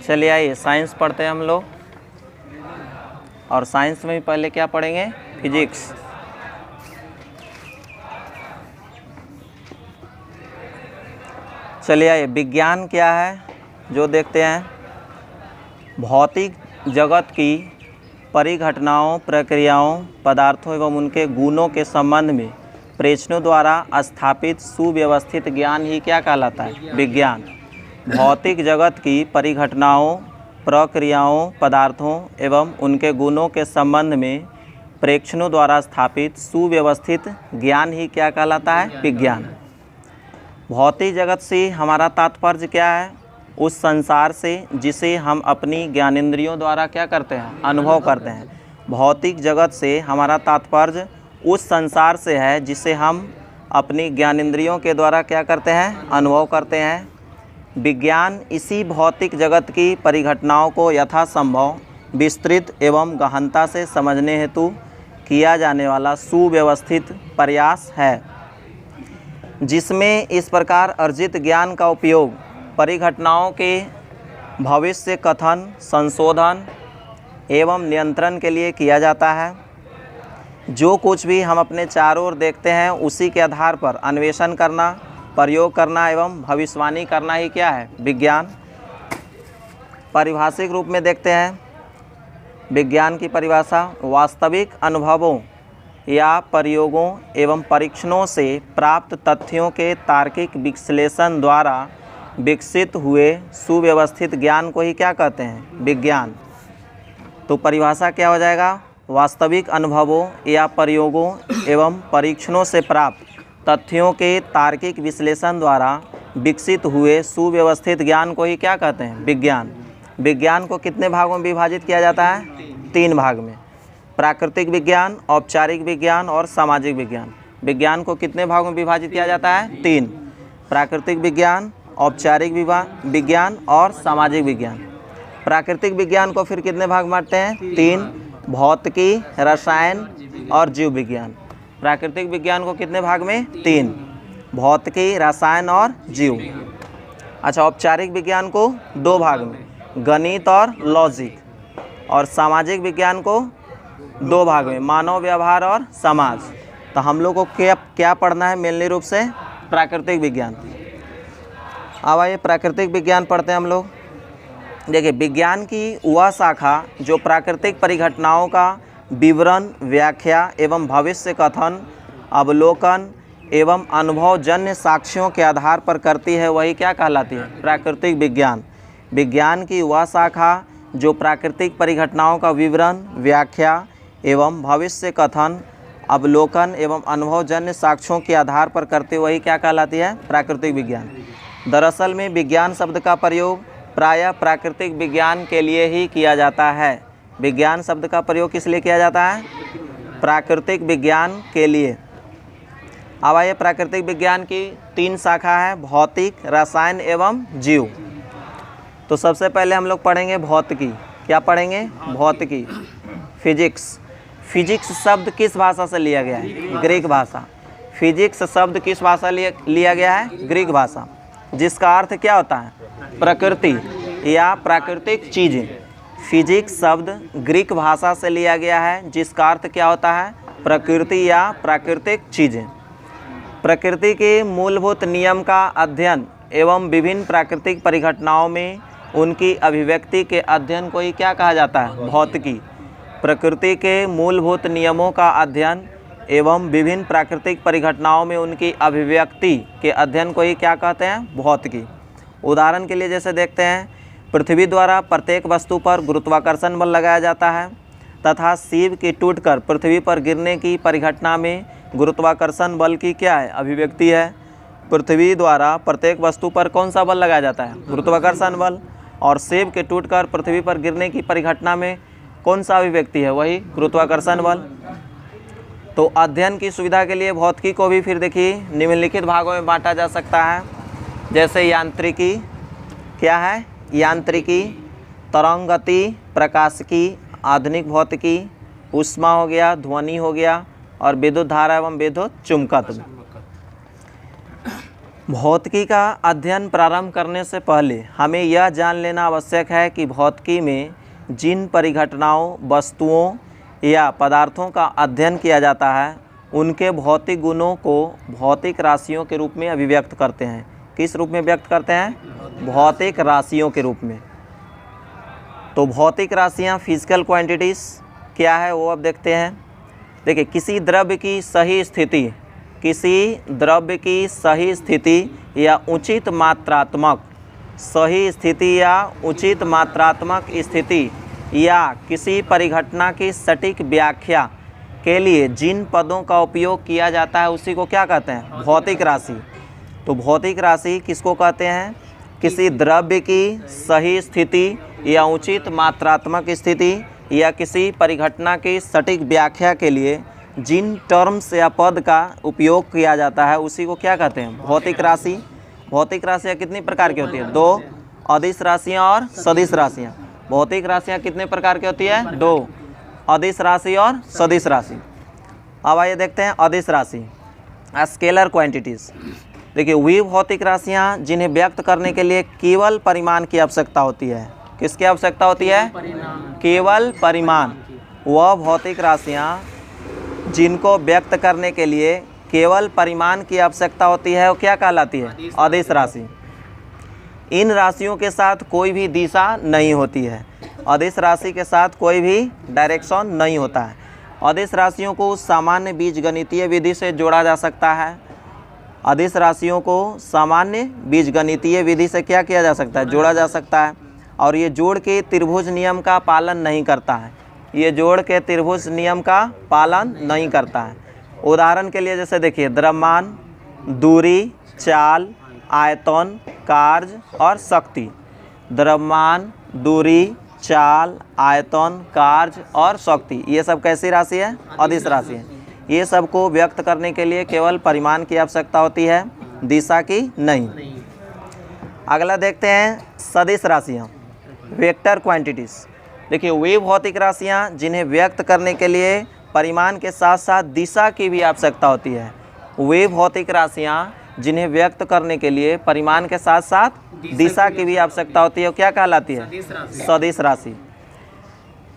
चलिए आइए साइंस पढ़ते हैं हम लोग। और साइंस में पहले क्या पढ़ेंगे? फिजिक्स। चलिए आइए, विज्ञान क्या है जो देखते हैं। भौतिक जगत की परिघटनाओं, प्रक्रियाओं, पदार्थों एवं उनके गुणों के संबंध में प्रेक्षणों द्वारा स्थापित सुव्यवस्थित ज्ञान ही क्या कहलाता है? विज्ञान। भौतिक जगत की परिघटनाओं, प्रक्रियाओं, पदार्थों एवं उनके गुणों के संबंध में प्रेक्षणों द्वारा स्थापित सुव्यवस्थित ज्ञान ही क्या कहलाता है? विज्ञान। भौतिक जगत से हमारा तात्पर्य क्या है? उस संसार से जिसे हम अपनी ज्ञानेंद्रियों द्वारा क्या करते हैं? अनुभव करते हैं। भौतिक जगत से हमारा तात्पर्य उस संसार से है जिसे हम अपनी ज्ञानेंद्रियों के द्वारा क्या करते हैं? अनुभव करते हैं। विज्ञान इसी भौतिक जगत की परिघटनाओं को यथासंभव विस्तृत एवं गहनता से समझने हेतु किया जाने वाला सुव्यवस्थित प्रयास है, जिसमें इस प्रकार अर्जित ज्ञान का उपयोग परिघटनाओं के भविष्य कथन, संशोधन एवं नियंत्रण के लिए किया जाता है। जो कुछ भी हम अपने चारों ओर देखते हैं उसी के आधार पर अन्वेषण करना, प्रयोग करना एवं भविष्यवाणी करना ही क्या है? विज्ञान। पारिभाषिक रूप में देखते हैं विज्ञान की परिभाषा। वास्तविक अनुभवों या प्रयोगों एवं परीक्षणों से प्राप्त तथ्यों के तार्किक विश्लेषण द्वारा विकसित हुए सुव्यवस्थित ज्ञान को ही क्या कहते हैं? विज्ञान। तो परिभाषा क्या हो जाएगा? वास्तविक अनुभवों या प्रयोगों एवं परीक्षणों से प्राप्त तथ्यों के तार्किक विश्लेषण द्वारा विकसित हुए सुव्यवस्थित ज्ञान को ही क्या कहते हैं? विज्ञान। विज्ञान को कितने भागों में विभाजित किया जाता है? 3 भाग में। प्राकृतिक विज्ञान, औपचारिक विज्ञान और सामाजिक विज्ञान। विज्ञान को कितने भागों में विभाजित किया जाता है? 3। प्राकृतिक विज्ञान, औपचारिक विज्ञान और सामाजिक विज्ञान। प्राकृतिक विज्ञान को फिर कितने भाग बांटते हैं? 3। भौतिकी, रसायन और जीव विज्ञान। प्राकृतिक विज्ञान को कितने भाग में? 3। भौतिकी, रसायन और जीव। अच्छा, औपचारिक विज्ञान को 2 भाग में, गणित और लॉजिक। और सामाजिक विज्ञान को 2 भाग में, मानव व्यवहार और समाज। तो हम लोग को क्या पढ़ना है? मेनली रूप से प्राकृतिक विज्ञान। अब आइए प्राकृतिक विज्ञान पढ़ते हैं हम लोग। देखिए, विज्ञान की वह शाखा जो प्राकृतिक परिघटनाओं का विवरण, व्याख्या एवं भविष्य कथन, अवलोकन एवं अनुभवजन्य साक्ष्यों के आधार पर करती है, वही क्या कहलाती है? प्राकृतिक विज्ञान। विज्ञान की वह शाखा जो प्राकृतिक परिघटनाओं का विवरण, व्याख्या एवं भविष्य कथन, अवलोकन एवं अनुभवजन्य साक्ष्यों के आधार पर करते, वही क्या कहलाती है? प्राकृतिक विज्ञान। दरअसल में विज्ञान शब्द का प्रयोग प्रायः प्राकृतिक विज्ञान के लिए ही किया जाता है। विज्ञान शब्द का प्रयोग किस लिए किया जाता है? प्राकृतिक विज्ञान के लिए। अब आइए, प्राकृतिक विज्ञान की 3 शाखा है, भौतिक, रसायन एवं जीव। तो सबसे पहले हम लोग पढ़ेंगे भौतिकी। क्या पढ़ेंगे? भौतिकी। फिजिक्स। फिजिक्स शब्द किस भाषा से लिया गया है? ग्रीक भाषा। फिजिक्स शब्द किस भाषा लिया गया है? ग्रीक भाषा, जिसका अर्थ क्या होता है? प्रकृति या प्राकृतिक चीज़ें। फिजिक्स शब्द ग्रीक भाषा से लिया गया है, जिसका अर्थ क्या होता है? प्रकृति या प्राकृतिक चीज़ें। प्रकृति के मूलभूत नियम का अध्ययन एवं विभिन्न प्राकृतिक परिघटनाओं में उनकी अभिव्यक्ति के अध्ययन को ही क्या कहा जाता है? भौतिकी। प्रकृति के मूलभूत नियमों का अध्ययन एवं विभिन्न प्राकृतिक परिघटनाओं में उनकी अभिव्यक्ति के अध्ययन को ही क्या कहते हैं? भौतिकी। उदाहरण के लिए जैसे देखते हैं, पृथ्वी द्वारा प्रत्येक वस्तु पर गुरुत्वाकर्षण बल लगाया जाता है तथा सीप की टूटकर पृथ्वी पर गिरने की परिघटना में गुरुत्वाकर्षण बल की क्या है? अभिव्यक्ति है। पृथ्वी द्वारा प्रत्येक वस्तु पर कौन सा बल लगाया जाता है? गुरुत्वाकर्षण बल। और सेब के टूटकर पृथ्वी पर गिरने की परिघटना में कौन सा अभिव्यक्ति है? वही गुरुत्वाकर्षण बल। तो अध्ययन की सुविधा के लिए भौतिकी को भी फिर देखिए निम्नलिखित भागों में बांटा जा सकता है। जैसे यांत्रिकी। क्या है? यांत्रिकी, तरंग गति, प्रकाशिकी, आधुनिक भौतिकी, ऊष्मा हो गया, ध्वनि हो गया और विद्युत धारा एवं विद्युत चुंबकत्व। भौतिकी का अध्ययन प्रारंभ करने से पहले हमें यह जान लेना आवश्यक है कि भौतिकी में जिन परिघटनाओं, वस्तुओं या पदार्थों का अध्ययन किया जाता है उनके भौतिक गुणों को भौतिक राशियों के रूप में अभिव्यक्त करते हैं। किस रूप में व्यक्त करते हैं? भौतिक राशियों के रूप में। तो भौतिक राशियाँ, फिजिकल क्वांटिटीज़ क्या है वो अब देखते हैं। देखिए, किसी द्रव्य की सही स्थिति या उचित मात्रात्मक स्थिति या किसी परिघटना की सटीक व्याख्या के लिए जिन पदों का उपयोग किया जाता है उसी को क्या कहते हैं? भौतिक राशि। तो भौतिक राशि किसको कहते हैं? किसी द्रव्य की सही स्थिति या उचित मात्रात्मक स्थिति या किसी परिघटना की सटीक व्याख्या के लिए जिन टर्म्स या पद का उपयोग किया जाता है उसी को क्या कहते हैं? भौतिक राशि। भौतिक राशियाँ कितनी प्रकार की होती है? 2 अदिश राशियाँ और सदिश राशियाँ। भौतिक राशियाँ कितने प्रकार की होती है? 2 अदिश राशि और सदिश राशि। अब आइए देखते हैं अदिश राशि, स्केलर क्वांटिटीज़। देखिए, वे भौतिक राशियाँ जिन्हें व्यक्त करने के लिए केवल परिमाण की आवश्यकता होती है। किसकी आवश्यकता होती है? केवल परिमाण। वह भौतिक राशियाँ जिनको व्यक्त करने के लिए केवल परिमाण की आवश्यकता होती है वो क्या कहलाती है? अदिश राशि। इन राशियों के साथ कोई भी दिशा नहीं होती है। अदिश राशि के साथ कोई भी डायरेक्शन नहीं होता है। अदिश राशियों को सामान्य बीजगणितीय विधि से जोड़ा जा सकता है। अदिश राशियों को सामान्य बीजगणितीय विधि से क्या किया जा सकता है? जोड़ा जा सकता है। और ये जोड़ के त्रिभुज नियम का पालन नहीं करता है। ये जोड़ के त्रिभुज नियम का पालन नहीं करता है। उदाहरण के लिए जैसे देखिए, द्रव्यमान, दूरी, चाल, आयतन, कार्य और शक्ति। द्रव्यमान, दूरी, चाल, आयतन, कार्य और शक्ति, ये सब कैसी राशि है? अदिश राशि है। ये सब को व्यक्त करने के लिए केवल परिमाण की आवश्यकता होती है, दिशा की नहीं। अगला देखते हैं सदिश राशियाँ, वेक्टर क्वांटिटीज़। देखिए, वे भौतिक राशियाँ जिन्हें व्यक्त करने के लिए परिमाण के साथ साथ दिशा की भी आवश्यकता होती है। वे भौतिक राशियाँ जिन्हें व्यक्त करने के लिए परिमाण के साथ साथ दिशा की भी आवश्यकता होती है, वो क्या कहलाती है? सदिश राशि।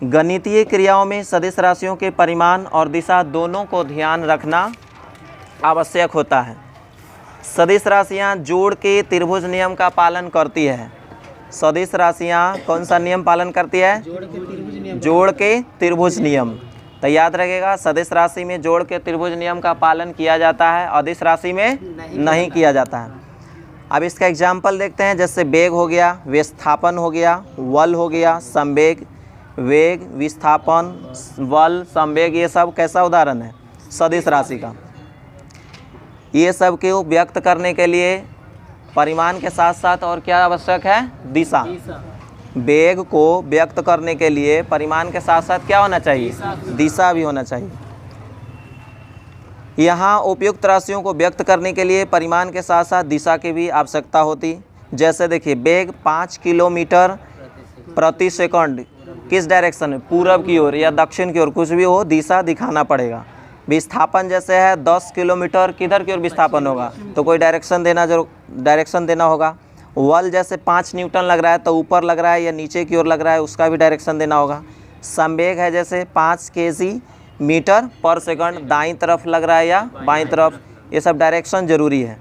गणितीय क्रियाओं में सदिश राशियों के परिमाण और दिशा दोनों को ध्यान रखना आवश्यक होता है। सदिश राशियाँ जोड़ के त्रिभुज नियम का पालन करती है। सदिश राशियाँ कौन सा नियम पालन करती है? जोड़ के त्रिभुज नियम। तो याद रखिएगा, सदिश राशि में जोड़ के त्रिभुज नियम का पालन किया जाता है, अदिश राशि में नहीं किया जाता है। अब इसका एग्जाम्पल देखते हैं। जैसे वेग हो गया, विस्थापन हो गया, बल हो गया, संवेग। वेग, विस्थापन, बल, संवेग, ये सब कैसा उदाहरण है? सदिश राशि का। ये सब को व्यक्त करने के लिए परिमाण के साथ साथ और क्या आवश्यक है? दिशा। वेग को व्यक्त करने के लिए परिमाण के साथ साथ क्या होना चाहिए? दिशा भी होना चाहिए। यहाँ उपयुक्त राशियों को व्यक्त करने के लिए परिमाण के साथ साथ दिशा की भी आवश्यकता होती। जैसे देखिए, वेग 5 किलोमीटर प्रति सेकंड किस डायरेक्शन में? पूरब की ओर या दक्षिण की ओर, कुछ भी हो, दिशा दिखाना पड़ेगा। विस्थापन जैसे है 10 किलोमीटर, किधर की ओर विस्थापन होगा? तो कोई डायरेक्शन देना होगा। बल जैसे 5 न्यूटन लग रहा है तो ऊपर लग रहा है या नीचे की ओर लग रहा है, उसका भी डायरेक्शन देना होगा। संवेग है जैसे 5 केजी मीटर पर सेकंड, दाईं तरफ लग रहा है या बाईं तरफ, ये सब डायरेक्शन ज़रूरी है।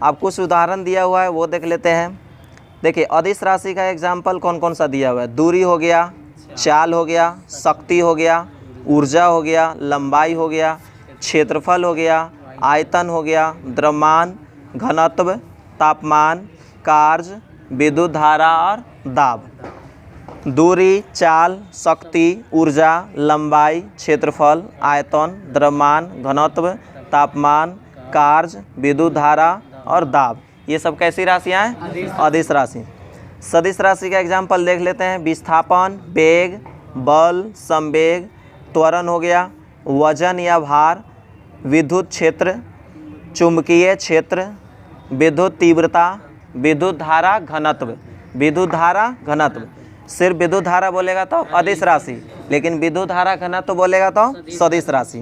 अब कुछ उदाहरण दिया हुआ है वो देख लेते हैं। देखिए, अदिश राशि का एग्जाम्पल कौन कौन सा दिया हुआ है? दूरी हो गया, चाल हो गया, शक्ति हो गया, ऊर्जा हो गया, लंबाई हो गया, क्षेत्रफल हो गया, आयतन हो गया, द्रव्यमान, घनत्व, तापमान, कार्य, विद्युत धारा और दाब। दूरी, चाल, शक्ति, ऊर्जा, लंबाई, क्षेत्रफल, आयतन, द्रव्यमान, घनत्व, तापमान, कार्य, विद्युत धारा और दाब, ये सब कैसी राशियाँ हैं? अदिश राशि। सदिश राशि का एग्जाम्पल देख लेते हैं। विस्थापन, वेग, बल, संवेग, त्वरण हो गया, वजन या भार, विद्युत क्षेत्र, चुंबकीय क्षेत्र, विद्युत तीव्रता, विद्युत धारा, घनत्व। विद्युत धारा, घनत्व, सिर्फ विद्युत धारा बोलेगा तो अदिश राशि, लेकिन विद्युत धारा घनत्व बोलेगा तो सदिश राशि।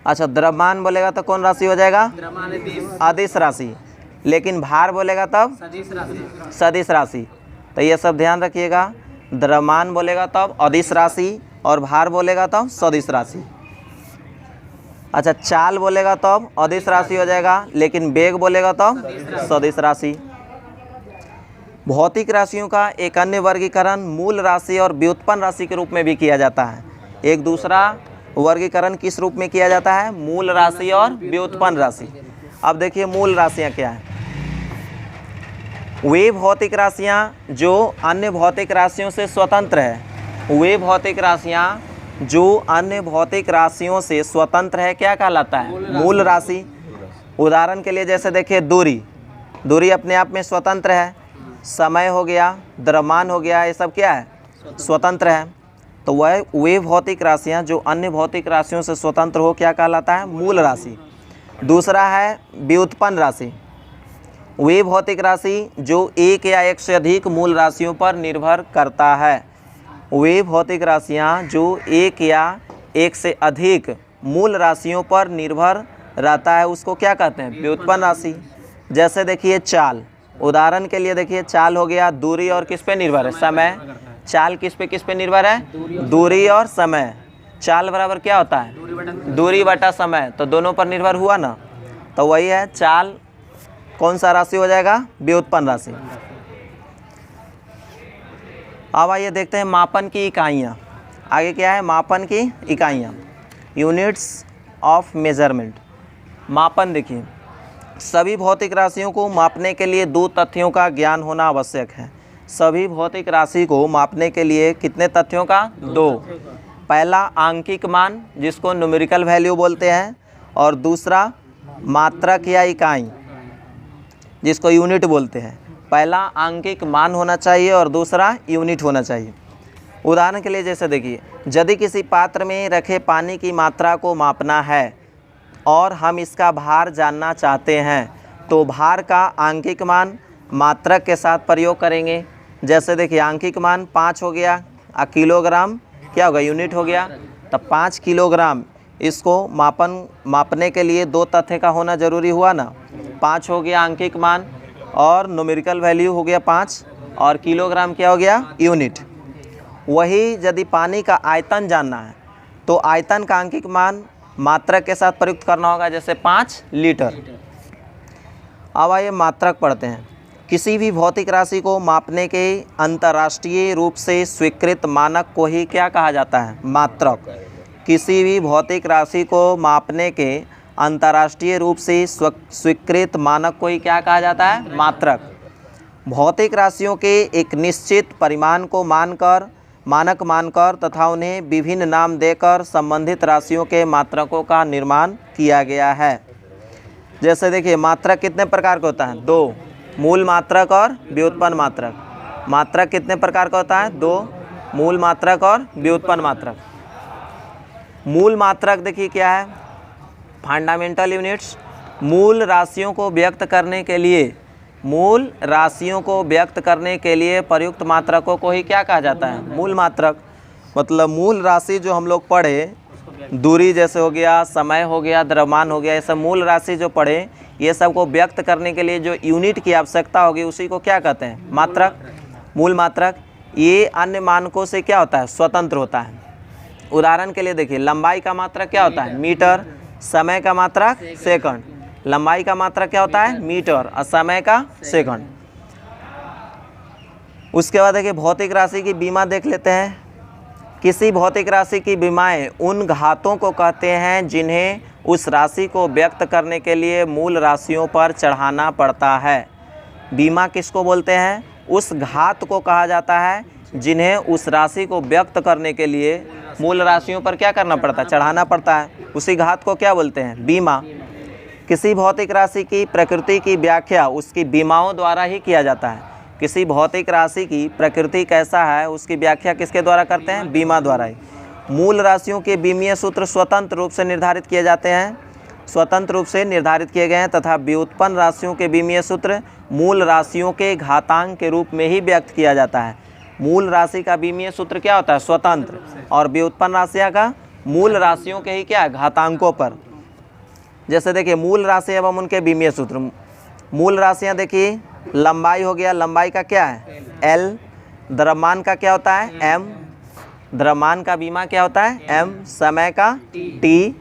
अच्छा, द्रव्यमान बोलेगा तो कौन राशि हो जाएगा? अदिश राशि। लेकिन भार बोलेगा तब सदिश राशि। तो ये सब ध्यान रखिएगा, द्रव्यमान बोलेगा तब अदिश राशि और भार बोलेगा तब सदिश राशि। अच्छा, चाल बोलेगा तब अदिश राशि हो जाएगा, लेकिन वेग बोलेगा तब सदिश राशि। भौतिक राशियों का एक अन्य वर्गीकरण मूल राशि और व्युत्पन्न राशि के रूप में भी किया जाता है। एक दूसरा वर्गीकरण किस रूप में किया जाता है? मूल राशि और व्युत्पन्न राशि। अब देखिए मूल राशियाँ क्या हैं। वे भौतिक राशियाँ जो अन्य भौतिक राशियों से स्वतंत्र है, वे भौतिक राशियाँ जो अन्य भौतिक राशियों से स्वतंत्र है क्या कहलाता है? मूल राशि। उदाहरण के लिए जैसे देखिए दूरी, दूरी अपने आप में स्वतंत्र है। समय हो गया, द्रव्यमान हो गया, ये सब क्या है? स्वतंत्र है। तो वह वे भौतिक राशियाँ जो अन्य भौतिक राशियों से स्वतंत्र हो क्या कहलाता है? मूल राशि। दूसरा है व्युत्पन्न राशि। वे भौतिक राशि जो एक या एक से अधिक मूल राशियों पर निर्भर करता है। वे भौतिक राशियाँ जो एक या एक से अधिक मूल राशियों पर निर्भर रहता है उसको क्या कहते हैं? व्युत्पन्न राशि। जैसे देखिए चाल, उदाहरण के लिए देखिए चाल हो गया दूरी और किस पे निर्भर है? समय। चाल किस पे निर्भर है? दूरी और समय। चाल बराबर क्या होता है? दूरी बटा समय, तो दोनों पर निर्भर हुआ ना, तो वही है चाल। कौन सा राशि हो जाएगा? व्युत्पन्न राशि। अब आइए देखते हैं मापन की इकाइयाँ। आगे क्या है? मापन की इकाइयाँ, यूनिट्स ऑफ मेजरमेंट। मापन देखिए, सभी भौतिक राशियों को मापने के लिए दो तथ्यों का ज्ञान होना आवश्यक है। सभी भौतिक राशि को मापने के लिए कितने तथ्यों का? दो। पहला आंकिक मान जिसको न्यूमेरिकल वैल्यू बोलते हैं, और दूसरा मात्रक या इकाई जिसको यूनिट बोलते हैं। पहला आंकिक मान होना चाहिए और दूसरा यूनिट होना चाहिए। उदाहरण के लिए जैसे देखिए, यदि किसी पात्र में रखे पानी की मात्रा को मापना है और हम इसका भार जानना चाहते हैं तो भार का आंकिक मान मात्रक के साथ प्रयोग करेंगे। जैसे देखिए आंकिक मान 5 हो गया, किलोग्राम क्या होगा? यूनिट हो गया। तब 5 किलोग्राम, इसको मापने के लिए दो तथ्य का होना जरूरी हुआ ना। 5 हो गया आंकिक मान और न्यूमेरिकल वैल्यू हो गया 5, और किलोग्राम क्या हो गया? यूनिट। वही यदि पानी का आयतन जानना है तो आयतन का आंकिक मान मात्रक के साथ प्रयुक्त करना होगा, जैसे 5 लीटर। अब आइए मात्रक पढ़ते हैं। किसी भी भौतिक राशि को मापने के अंतर्राष्ट्रीय रूप से स्वीकृत मानक को ही क्या कहा जाता है? मात्रक। किसी भी भौतिक राशि को मापने के अंतर्राष्ट्रीय रूप से स्वीकृत मानक को ही क्या कहा जाता है? मात्रक। भौतिक राशियों के एक निश्चित परिमाण को मानक मानकर तथा उन्हें विभिन्न नाम देकर संबंधित राशियों के मात्रकों का निर्माण किया गया है। जैसे देखिए मात्रक कितने प्रकार का होता है? दो, मूल मात्रक और व्युत्पन्न मात्रक। मात्रक कितने प्रकार का होता है? दो, मूल मात्रक और व्युत्पन्न मात्रक। मूल मात्रक देखिए क्या है? Fundamental units. मूल राशियों को व्यक्त करने के लिए प्रयुक्त मात्रकों को ही क्या कहा जाता है? मूल मात्रक। मतलब मूल राशि जो हम लोग पढ़े, दूरी जैसे हो गया, समय हो गया, द्रव्यमान हो गया, ये सब मूल राशि जो पढ़े, ये सब को व्यक्त करने के लिए जो यूनिट की आवश्यकता होगी उसी को क्या कहते हैं? मात्रक, मूल मात्रक। ये अन्य मानकों से क्या होता है? स्वतंत्र होता है। उदाहरण के लिए देखिए लंबाई का मात्रक क्या होता है? मीटर। समय का मात्रक सेकंड। लंबाई का मात्रक क्या होता है? मीटर, और समय का सेकंड। उसके बाद देखिए भौतिक राशि की बीमा देख लेते हैं। किसी भौतिक राशि की बीमाएं उन घातों को कहते हैं जिन्हें उस राशि को व्यक्त करने के लिए मूल राशियों पर चढ़ाना पड़ता है। बीमा किसको बोलते हैं? उस घात को कहा जाता है जिन्हें उस राशि को व्यक्त करने के लिए मूल राशियों पर क्या करना पड़ता है? चढ़ाना पड़ता है। उसी घात को क्या बोलते हैं? बीमा। किसी भौतिक राशि की प्रकृति की व्याख्या उसकी बीमाओं द्वारा ही किया जाता है। किसी भौतिक राशि की प्रकृति कैसा है उसकी व्याख्या किसके द्वारा करते हैं? बीमा द्वारा ही। मूल राशियों के बीमीय सूत्र स्वतंत्र रूप से निर्धारित किए जाते हैं, स्वतंत्र रूप से निर्धारित किए गए हैं, तथा व्युत्पन्न राशियों के बीमीय सूत्र मूल राशियों के घातांक के रूप में ही व्यक्त किया जाता है। मूल राशि का बीमीय सूत्र क्या होता है? स्वतंत्र। और व्युत्पन्न राशियाँ का मूल राशियों के ही क्या है? घातांकों पर। जैसे देखिए मूल राशि एवं उनके बीमीय सूत्र। मूल राशियाँ देखिए, लंबाई हो गया, लंबाई का क्या है L, द्रव्यमान का क्या होता है M, द्रव्यमान का बीमा क्या होता है M, समय का T,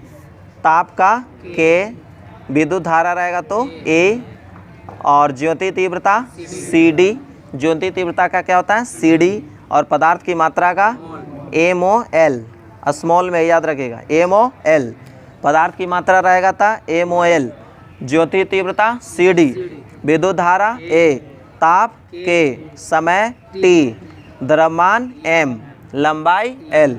ताप का K, विद्युत धारा रहेगा तो A, और ज्योति तीव्रता CD, ज्योति तीव्रता का क्या होता है CD, और पदार्थ की मात्रा का MOL, स्मॉल में याद रखिएगा MOL, पदार्थ की मात्रा रहेगा था MOL, ज्योति तीव्रता CD, विद्युत धारा A, ताप K, समय T, द्रव्यमान M, लंबाई L।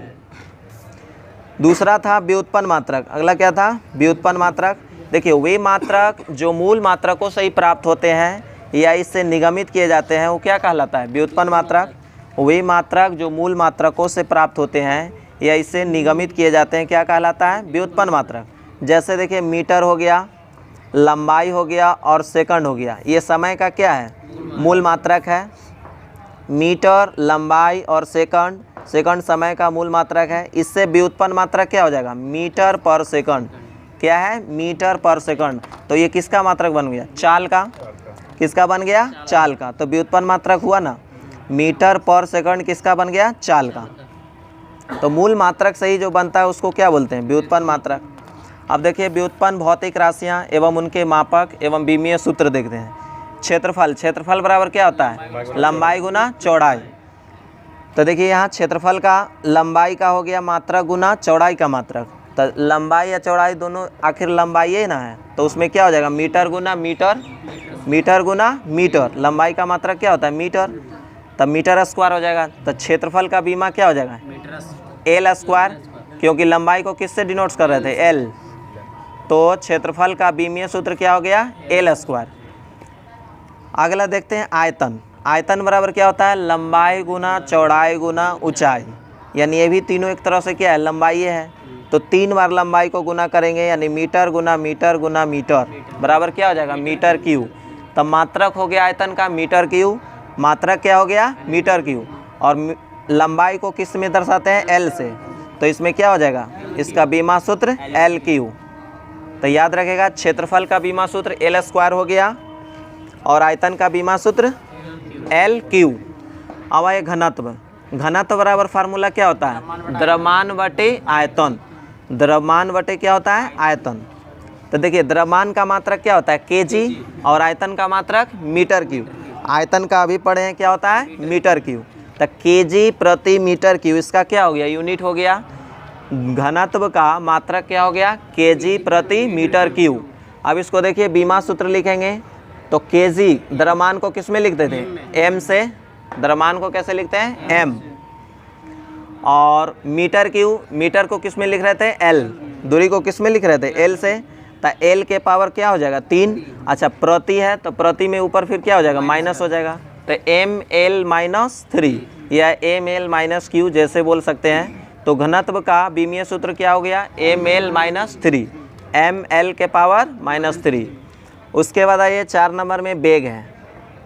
दूसरा था व्युत्पन्न मात्रक। अगला क्या था व्युत्पन्न मात्रक। देखिए वे मात्रक जो मूल मात्रकों से ही प्राप्त होते हैं या इससे निगमित किए जाते हैं वो क्या कहलाता है व्युत्पन्न मात्रक। वे मात्रक जो मूल मात्रकों से प्राप्त होते हैं या इससे निगमित किए जाते हैं क्या कहलाता है व्युत्पन्न मात्रक। जैसे देखिए मीटर हो गया, लंबाई हो गया और सेकंड हो गया, ये समय का क्या है मूल मात्रक है। मीटर, लंबाई और सेकंड, सेकंड समय का मूल मात्रक है। इससे व्युत्पन्न मात्रक क्या हो जाएगा मीटर पर सेकंड, क्या है मीटर पर सेकंड। तो ये किसका मात्रक बन गया चाल का, किसका बन गया चाल का। तो व्युत्पन्न मात्रक हुआ ना, मीटर पर सेकंड किसका बन गया चाल का। तो मूल मात्रक से ही जो बनता है उसको क्या बोलते हैं व्युत्पन्न मात्रक। अब देखिए व्युत्पन्न भौतिक राशियाँ एवं उनके मापक एवं बीमीय सूत्र देखते हैं। क्षेत्रफल, क्षेत्रफल बराबर क्या होता है लंबाई गुना चौड़ाई। तो देखिए यहाँ क्षेत्रफल का लंबाई का हो गया मात्रक गुना चौड़ाई का मात्रक। तो लंबाई या चौड़ाई दोनों आखिर लंबाई ही ना है, तो उसमें क्या हो जाएगा मीटर गुना मीटर, मीटर गुना मीटर। लंबाई का मात्रक क्या होता है मीटर, तब मीटर स्क्वायर हो जाएगा। तो क्षेत्रफल का बीमा क्या हो जाएगा L स्क्वायर, क्योंकि लंबाई को किससे डिनोट कर रहे थे L। तो क्षेत्रफल का बीमीय सूत्र क्या हो गया L स्क्वायर। अगला देखते हैं आयतन। आयतन बराबर क्या होता है लंबाई गुना चौड़ाई गुना ऊंचाई, यानी ये भी तीनों एक तरह से क्या है लंबाई है। तो 3 बार लंबाई को गुना करेंगे यानी मीटर गुना मीटर गुना मीटर बराबर क्या हो जाएगा मीटर क्यू। तब मात्रक हो गया आयतन का मीटर क्यू, मात्रक क्या हो गया मीटर क्यू, और लंबाई को किस में दर्शाते हैं L से। तो इसमें क्या हो जाएगा इसका बीमा सूत्र L क्यू। तो याद रखेगा क्षेत्रफल का बीमा सूत्र L स्क्वायर हो गया और आयतन का बीमा सूत्र L क्यू। अब आए घनत्व। घनत्व बराबर फार्मूला क्या होता है द्रव्यमान बटे आयतन। द्रव्यमान बटे क्या होता है आयतन। तो देखिए द्रव्यमान का मात्रक क्या होता है kg और आयतन का मात्रक मीटर क्यू। आयतन का अभी पढ़े हैं क्या होता है मीटर क्यू। तो kg प्रति मीटर क्यू इसका क्या हो गया यूनिट हो गया। घनत्व का मात्रक क्या हो गया kg प्रति मीटर क्यू। अब इसको देखिए बीमा सूत्र लिखेंगे तो kg द्रव्यमान को किस में लिखते थे m से, द्रव्यमान को कैसे लिखते हैं m, और मीटर क्यू, मीटर को किस में लिख रहे थे l, दूरी को किस में लिख रहे थे l से। तो l के पावर क्या हो जाएगा 3। अच्छा प्रति है तो प्रति में ऊपर फिर क्या हो जाएगा माइनस हो जाएगा। तो ml-3 या ml-q जैसे बोल सकते हैं। तो घनत्व का बीमीय सूत्र क्या हो गया ml-3, ml के पावर -3। उसके बाद आइए 4 नंबर में बेग है।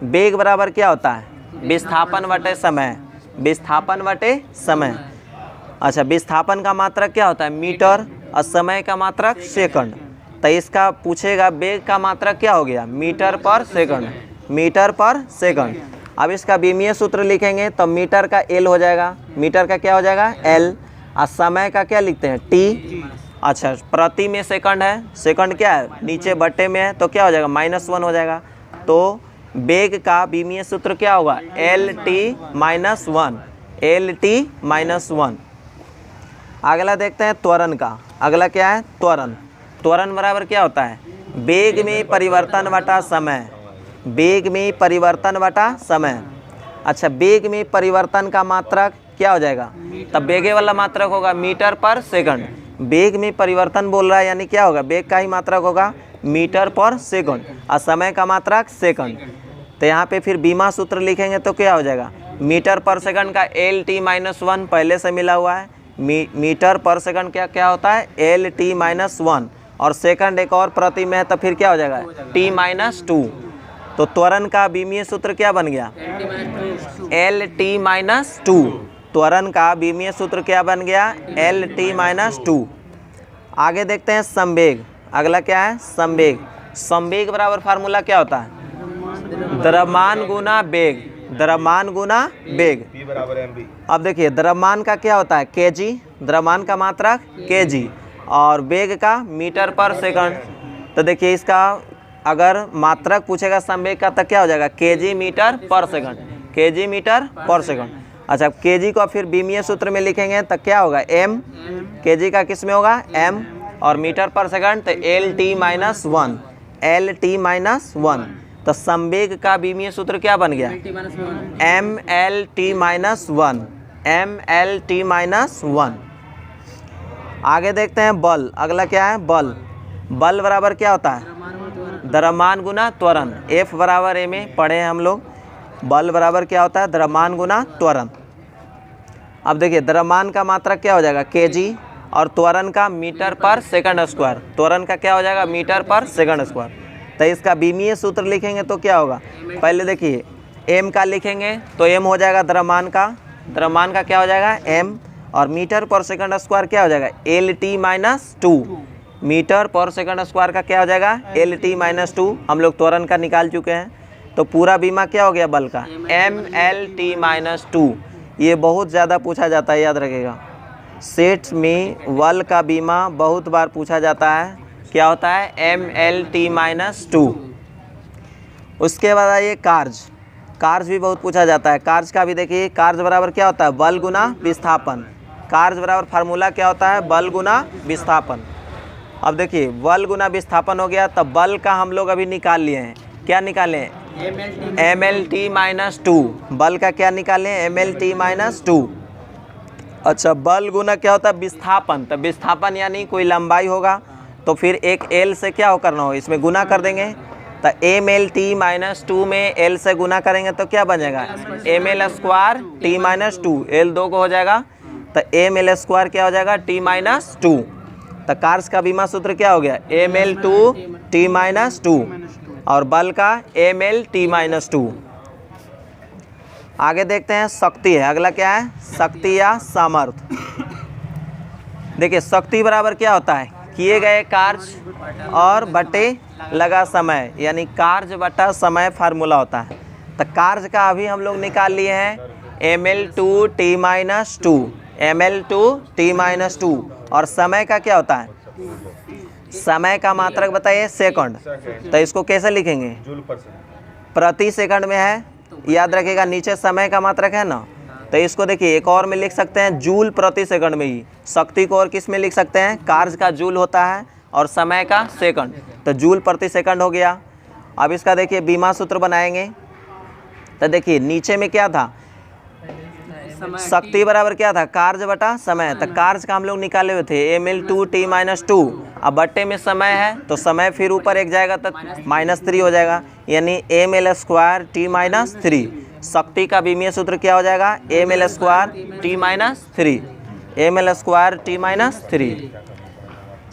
बेग बराबर क्या होता है विस्थापन बटे समय, विस्थापन बटे समय। अच्छा विस्थापन का मात्रक क्या होता है मीटर और समय का मात्रक सेकंड। तो इसका पूछेगा बेग का मात्रक क्या हो गया मीटर पर सेकंड, मीटर पर सेकंड। अब इसका बीमीय सूत्र लिखेंगे तो मीटर का L हो जाएगा, मीटर का क्या हो जाएगा L, और समय का क्या लिखते हैं T। अच्छा प्रति में सेकंड है, सेकंड क्या है नीचे बट्टे में है तो क्या हो जाएगा -1 हो जाएगा। तो बेग का बीमीय सूत्र क्या होगा LT-1, LT-1। अगला देखते हैं त्वरण का। अगला क्या है त्वरण। त्वरण बराबर क्या होता है बेग में परिवर्तन बटा समय, बेग में परिवर्तन बटा समय। अच्छा बेग में परिवर्तन का मात्रक क्या हो जाएगा तब बेगे वाला मात्रक होगा मीटर पर सेकंड। बेग में परिवर्तन बोल रहा है यानी क्या होगा बेग का ही मात्रक होगा मीटर पर सेकंड और समय का मात्रक सेकंड। तो यहाँ पे फिर बीमा सूत्र लिखेंगे तो क्या हो जाएगा मीटर पर सेकंड का LT-1 पहले से मिला हुआ है। मीटर पर सेकंड क्या क्या होता है LT-1 और सेकंड एक और प्रति में है तो फिर क्या हो जाएगा T-2। तो त्वरण का बीमीय सूत्र क्या बन गया LT-2। त्वरण का बीमीय सूत्र क्या बन गया LT-2। आगे देखते हैं संवेग। अगला क्या है संवेग। संवेग बराबर फार्मूला क्या होता है, द्रव्यमान गुना वेग, द्रव्यमान गुना वेग। P बराबर mv। अब देखिए द्रव्यमान का क्या होता है केजी, द्रव्यमान का मात्रक केजी, और वेग का मीटर पर सेकंड। तो देखिए इसका अगर मात्रक पूछेगा संवेग का तो क्या हो जाएगा केजी मीटर पर सेकंड, केजी मीटर पर सेकंड। अच्छा केजी को फिर बीमीय सूत्र में लिखेंगे तो क्या होगा एम, केजी का किस में होगा एम, और मीटर पर सेकंड तो L T minus one, L T minus one. तो संवेग का बीमीय सूत्र क्या बन गया M L T minus one, M L T minus one. आगे देखते हैं बल। अगला क्या है बल। बल बराबर क्या होता है द्रव्यमान गुना त्वरण, F बराबर ए में पढ़े हैं हम लोग। बल बराबर क्या होता है द्रव्यमान गुना त्वरण। अब देखिए द्रव्यमान का मात्रक क्या हो जाएगा केजी, और त्वरण का मीटर पर सेकंड स्क्वायर, त्वरण का क्या हो जाएगा मीटर पर सेकंड स्क्वायर। तो इसका बीमीय सूत्र लिखेंगे तो क्या होगा, पहले देखिए m का लिखेंगे तो m हो जाएगा द्रव्यमान का, द्रव्यमान का क्या हो जाएगा m, और मीटर पर सेकंड स्क्वायर क्या हो जाएगा L T minus two, metre पर सेकंड स्क्वायर का क्या हो जाएगा एल टी माइनस टू। हम लोग त्वरण का निकाल चुके हैं। तो पूरा बीमा क्या हो गया बल का M L T minus two. ये बहुत ज़्यादा पूछा जाता है, याद रखिएगा। सेट्स में बल का बीमा बहुत बार पूछा जाता है, क्या होता है M L T minus two. उसके बाद आइए कार्य। कार्य भी बहुत पूछा जाता है। कार्य का भी देखिए कार्य बराबर क्या होता है बल गुना विस्थापन। कार्य बराबर फार्मूला क्या होता है बल गुना विस्थापन। अब देखिए बल गुना विस्थापन हो गया, तब बल का हम लोग अभी निकाल लिए हैं। क्या निकाले हैं M L T minus two. बल का क्या निकाले M L T minus two. अच्छा बल गुना क्या होता है विस्थापन, तो विस्थापन यानी कोई लंबाई होगा तो फिर एक एल से क्या हो करना हो इसमें गुना कर देंगे। तो M L T minus two में एल से गुना करेंगे तो क्या बन जाएगा M L square T minus two, L दो को हो जाएगा तो एम एल स्क्वायर क्या हो जाएगा टी माइनस टू। तो कार्य का बीमा सूत्र क्या हो गया M L two T minus two, और बल का M L T minus two. आगे देखते हैं शक्ति है। अगला क्या है शक्ति या सामर्थ्य। देखिए शक्ति बराबर क्या होता है किए गए कार्य और बटे लगा समय, यानी कार्य बटा समय फार्मूला होता है। तो कार्य का अभी हम लोग निकाल लिए हैं M L two T minus two, M L two T minus two, और समय का क्या होता है समय का मात्रक बताइए सेकंड। तो इसको कैसे लिखेंगे जूल पर प्रति सेकंड में है, याद रखिएगा नीचे समय का मात्रक है ना। तो इसको देखिए एक और में लिख सकते हैं जूल प्रति सेकंड में ही। शक्ति को और किस में लिख सकते हैं कार्य का जूल होता है और समय का सेकंड, तो जूल प्रति सेकंड हो गया। अब इसका देखिए बीमा सूत्र बनाएंगे। तो देखिए नीचे में क्या था शक्ति बराबर क्या था कार्य बटा समय। तो कार्य का हम लोग निकाले हुए थे M L two T minus two, अब बट्टे में समय है तो समय फिर ऊपर एक जाएगा तो माइनस थ्री हो जाएगा, यानी M L square T minus three. शक्ति का बीमीय सूत्र क्या हो जाएगा M L square T minus three, M L square T minus three.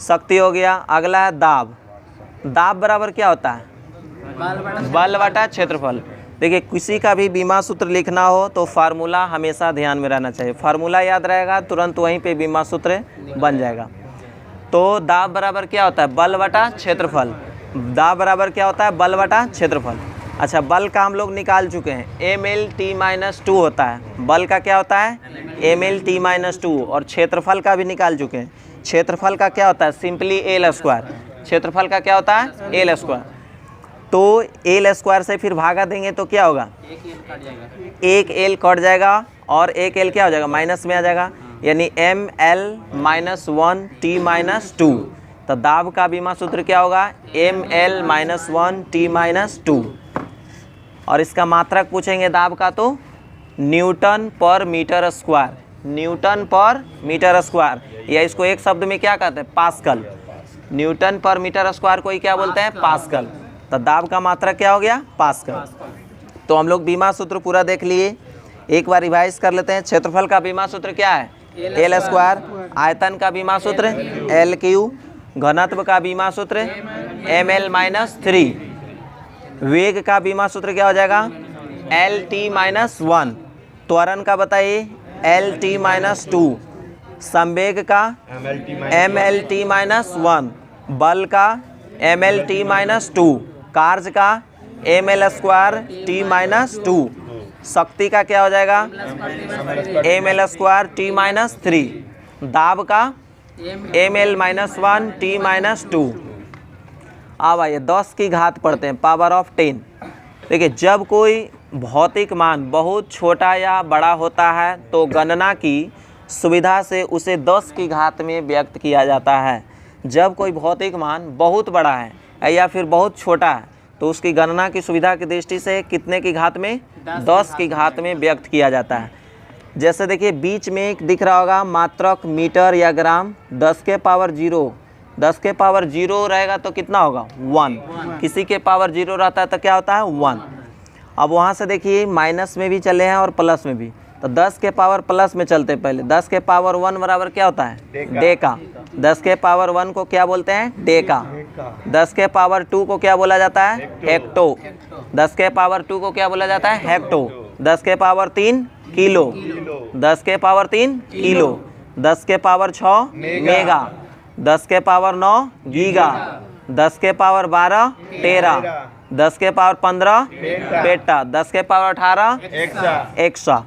शक्ति हो गया। अगला है दाब। दाब बराबर क्या होता है बल बटा क्षेत्रफल। देखिए किसी का भी बीमा सूत्र लिखना हो तो फार्मूला हमेशा ध्यान में रहना चाहिए। फार्मूला याद रहेगा तुरंत वहीं पे बीमा सूत्र बन जाएगा। तो दाब बराबर क्या होता है बल बटा क्षेत्रफल। दाब बराबर क्या होता है बल बटा क्षेत्रफल। अच्छा बल का हम लोग निकाल चुके हैं M L T minus two होता है, बल का क्या होता है M L T minus two, और क्षेत्रफल का भी निकाल चुके हैं। क्षेत्रफल का क्या होता है सिंपली एल स्क्वायर। क्षेत्रफल का क्या होता है एल स्क्वायर। तो एल स्क्वायर से फिर भागा देंगे तो क्या होगा एक एल कट जाएगा और एक एल क्या हो जाएगा माइनस में आ जाएगा, यानी M L minus one T minus two. तो दाब का बीमा सूत्र क्या होगा M L minus one T minus two, और इसका मात्रक पूछेंगे दाब का तो न्यूटन पर मीटर स्क्वायर, न्यूटन पर मीटर स्क्वायर, या इसको एक शब्द में क्या कहते हैं पास्कल। न्यूटन पर मीटर स्क्वायर को ही क्या बोलते हैं पास्कल। तो दाब का मात्रक क्या हो गया पास्कल। तो हम लोग बीमा सूत्र पूरा देख लिए, एक बार रिवाइज कर लेते हैं। क्षेत्रफल का बीमा सूत्र क्या है एल स्क्वायर, आयतन का बीमा सूत्र एल क्यू, घनत्व का बीमा सूत्र एम एल माइनस थ्री, वेग का बीमा सूत्र क्या हो जाएगा एल टी माइनस वन, त्वरण का बताइए एल टी माइनस टू, संवेग का M L T minus one, बल का mL/t-2, कार्य का mL²t-2, शक्ति का क्या हो जाएगा mL²t-3, दाब का mL-1t-2। अब आइए 10 की घात पढ़ते हैं, पावर ऑफ 10। देखिए जब कोई भौतिक मान बहुत छोटा या बड़ा होता है तो गणना की सुविधा से उसे 10 की घात में व्यक्त किया जाता है। जब कोई भौतिक मान बहुत बड़ा है या फिर बहुत छोटा है तो उसकी गणना की सुविधा की दृष्टि से कितने की घात में 10 की घात में व्यक्त किया जाता है। जैसे देखिए बीच में एक दिख रहा होगा मात्रक मीटर या ग्राम, 10 के पावर 0, 10 के पावर 0 रहेगा तो कितना होगा 1, किसी के पावर 0 रहता है तो क्या होता है 1। अब वहाँ से देखिए माइनस में भी चले हैं और प्लस में भी, तो 10 के पावर प्लस में चलते पहले। 10 के पावर 1 बराबर क्या होता है डेका, 10 के पावर 1 को क्या बोलते हैं डेका, 10 के पावर 2 को क्या बोला जाता है हेक्टो, 10 के पावर 2 को क्या बोला जाता है हेक्टो, 10 के पावर 3 किलो, 10 के पावर 3 किलो, 10 के पावर 6 मेगा, 10 के पावर 9 गीगा, 10 के पावर 12 टेरा, 10 के पावर 15 पेटा, 10 के पावर 18 एक्सा।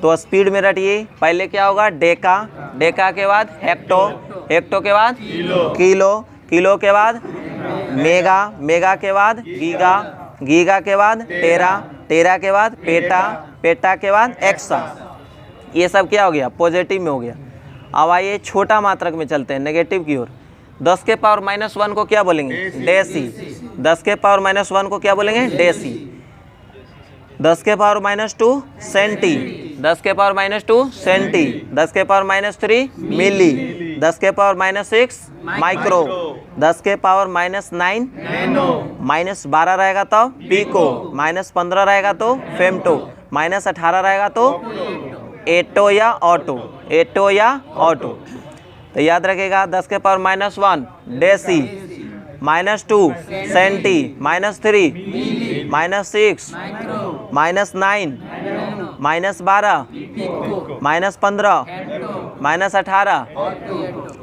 तो स्पीड में रटिए, पहले क्या होगा डेका, डेका के बाद हेक्टो, हेक्टो के बाद किलो, किलो के बाद मेगा, मेगा के बाद गीगा, गीगा के बाद टेरा, टेरा के बाद पेटा, पेटा के बाद एक्सा। ये सब क्या हो गया पॉजिटिव में हो गया। अब आइए छोटा मात्रक में चलते हैं, नेगेटिव की ओर। 10 के पावर -1 को क्या बोलेंगे डेसी, 10 के पावर -1 को क्या बोलेंगे डेसी, 10 के पावर -2 सेंटी, 10 के पावर -2 सेंटी, 10 के पावर -3 मिली, 10 के पावर -6 माइक्रो, 10 के पावर -9 नैनो, -12 रहेगा तो पिको, -15 रहेगा तो फेमटो, -18 रहेगा तो एटो या ऑटो, एटो या ऑटो। तो याद रखिएगा 10 के पावर -1 डेसी, -2 सेंटी, -3 -6 -9 -12 -15 -18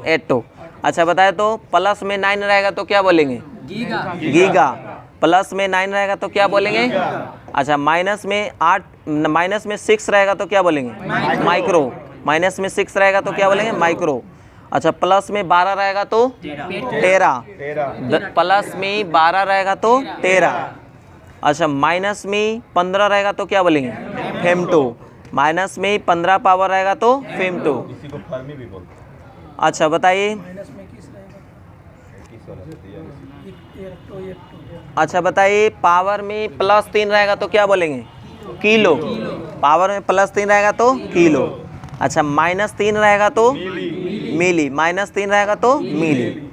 एटो। अच्छा बताए तो प्लस में 9 रहेगा तो क्या बोलेंगे गीगा, प्लस में 9 रहेगा तो क्या बोलेंगे अच्छा माइनस में 6 रहेगा तो क्या बोलेंगे माइक्रो, माइनस में 6 रहेगा तो क्या बोलेंगे माइक्रो। अच्छा प्लस में 12 रहेगा तो टेरा, प्लस में 12 रहेगा तो टेरा। अच्छा माइनस में 15 रहेगा तो क्या बोलेंगे फेमटो, माइनस में 15 पावर रहेगा तो फेमटो। अच्छा बताइए, अच्छा बताइए पावर में +3 रहेगा तो क्या बोलेंगे किलो, पावर में +3 रहेगा तो किलो। अच्छा -3 रहेगा तो मिली, -3 रहेगा तो मिली।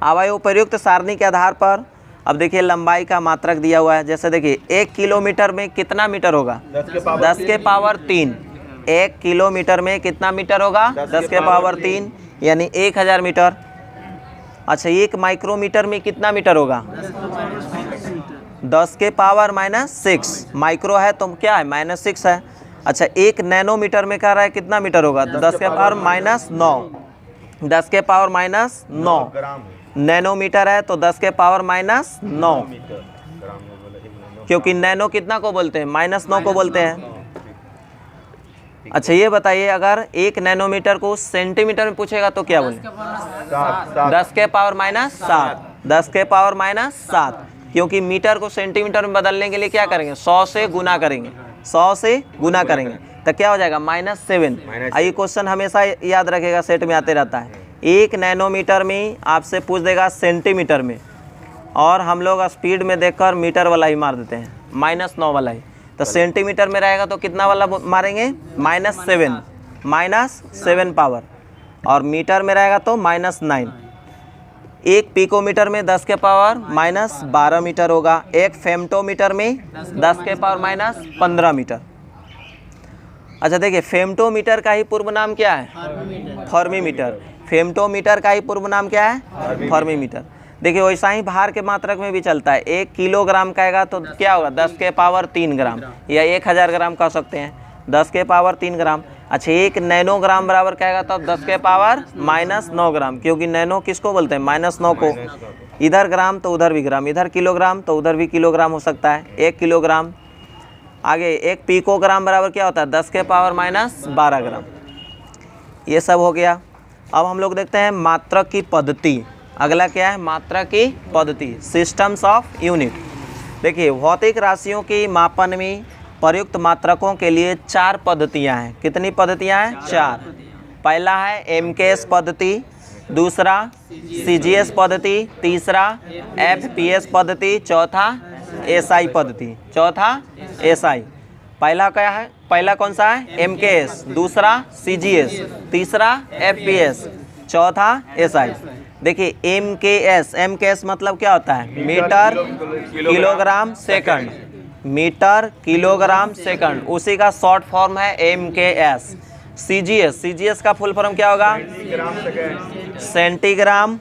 अब आइए उपयुक्त सारणी के आधार पर अब देखिए लंबाई का मात्रक दिया हुआ है। जैसे देखिए 1 किलोमीटर में कितना मीटर होगा 10 के पावर 3, 1 किलोमीटर में कितना मीटर होगा 10 के पावर 3 यानी 1000 मीटर। अच्छा 1 माइक्रोमीटर में कितना मीटर होगा 10 के पावर -6, माइक्रो है तो क्या है -6 है। अच्छा 1 नैनोमीटर में कह रहा है कितना मीटर होगा तो 10 के पावर -9, 10 के पावर -9 नैनोमीटर है तो 10 के पावर -9, क्योंकि नैनो कितना को बोलते हैं -9 को बोलते हैं। अच्छा ये बताइए अगर 1 नैनोमीटर को सेंटीमीटर में पूछेगा तो क्या बोले 10 के पावर -7, 10 के पावर -7, क्योंकि मीटर को सेंटीमीटर में बदलने के लिए क्या करेंगे 100 से गुना करेंगे, 100 से गुना करेंगे तो क्या हो जाएगा -7। ये क्वेश्चन हमेशा याद रखेगा, सेट में आते रहता है। 1 नैनोमीटर में आपसे पूछ देगा सेंटीमीटर में, और हम लोग स्पीड में देखकर मीटर वाला ही मार देते हैं -9 वाला ही। तो सेंटीमीटर में रहेगा तो कितना वाला मारेंगे -7 पावर, और मीटर में रहेगा तो -9। 1 पिकोमीटर में 10 के पावर -12 मीटर होगा, 1 फेमटोमीटर में 10 के पावर -15 मीटर। अच्छा देखिए फेमटोमीटर का ही पूर्व नाम क्या है फर्मीमीटर, फेमटोमीटर का ही पूर्व नाम क्या है फर्मीमीटर। देखिए वैसा ही भार के मात्रक में भी चलता है। 1 किलोग्राम कहेगा तो क्या होगा 10 के पावर 3 ग्राम या 1000 ग्राम कह सकते हैं, 10 के पावर 3 ग्राम। अच्छा 1 नैनोग्राम बराबर क्या आएगा तब 10 के पावर -9 ग्राम, क्योंकि नैनो किसको बोलते हैं -9 को। इधर ग्राम तो उधर भी ग्राम, इधर किलोग्राम तो उधर भी किलोग्राम हो सकता है, 1 किलोग्राम। आगे 1 पिकोग्राम बराबर क्या होता है 10 के पावर -12 ग्राम। ये सब हो गया। अब हम लोग देखते हैं मात्रक की पद्धति। अगला क्या है मात्रक की पद्धति, सिस्टम्स ऑफ यूनिट। देखिए भौतिक राशियों की मापन में प्रयुक्त मात्रकों के लिए 4 पद्धतियाँ हैं। कितनी पद्धतियाँ हैं 4। पहला है एमकेएस पद्धति, दूसरा सीजीएस पद्धति, तीसरा एफपीएस पद्धति, चौथा एसआई पद्धति, चौथा एसआई। पहला क्या है, पहला कौन सा है एमकेएस, दूसरा सीजीएस, तीसरा एफपीएस, चौथा एसआई। देखिए एमकेएस मतलब क्या होता है metre kilogram second, metre kilogram second, उसी का शॉर्ट फॉर्म है एमकेएस। सीजीएस का फुल फॉर्म क्या होगा centimetre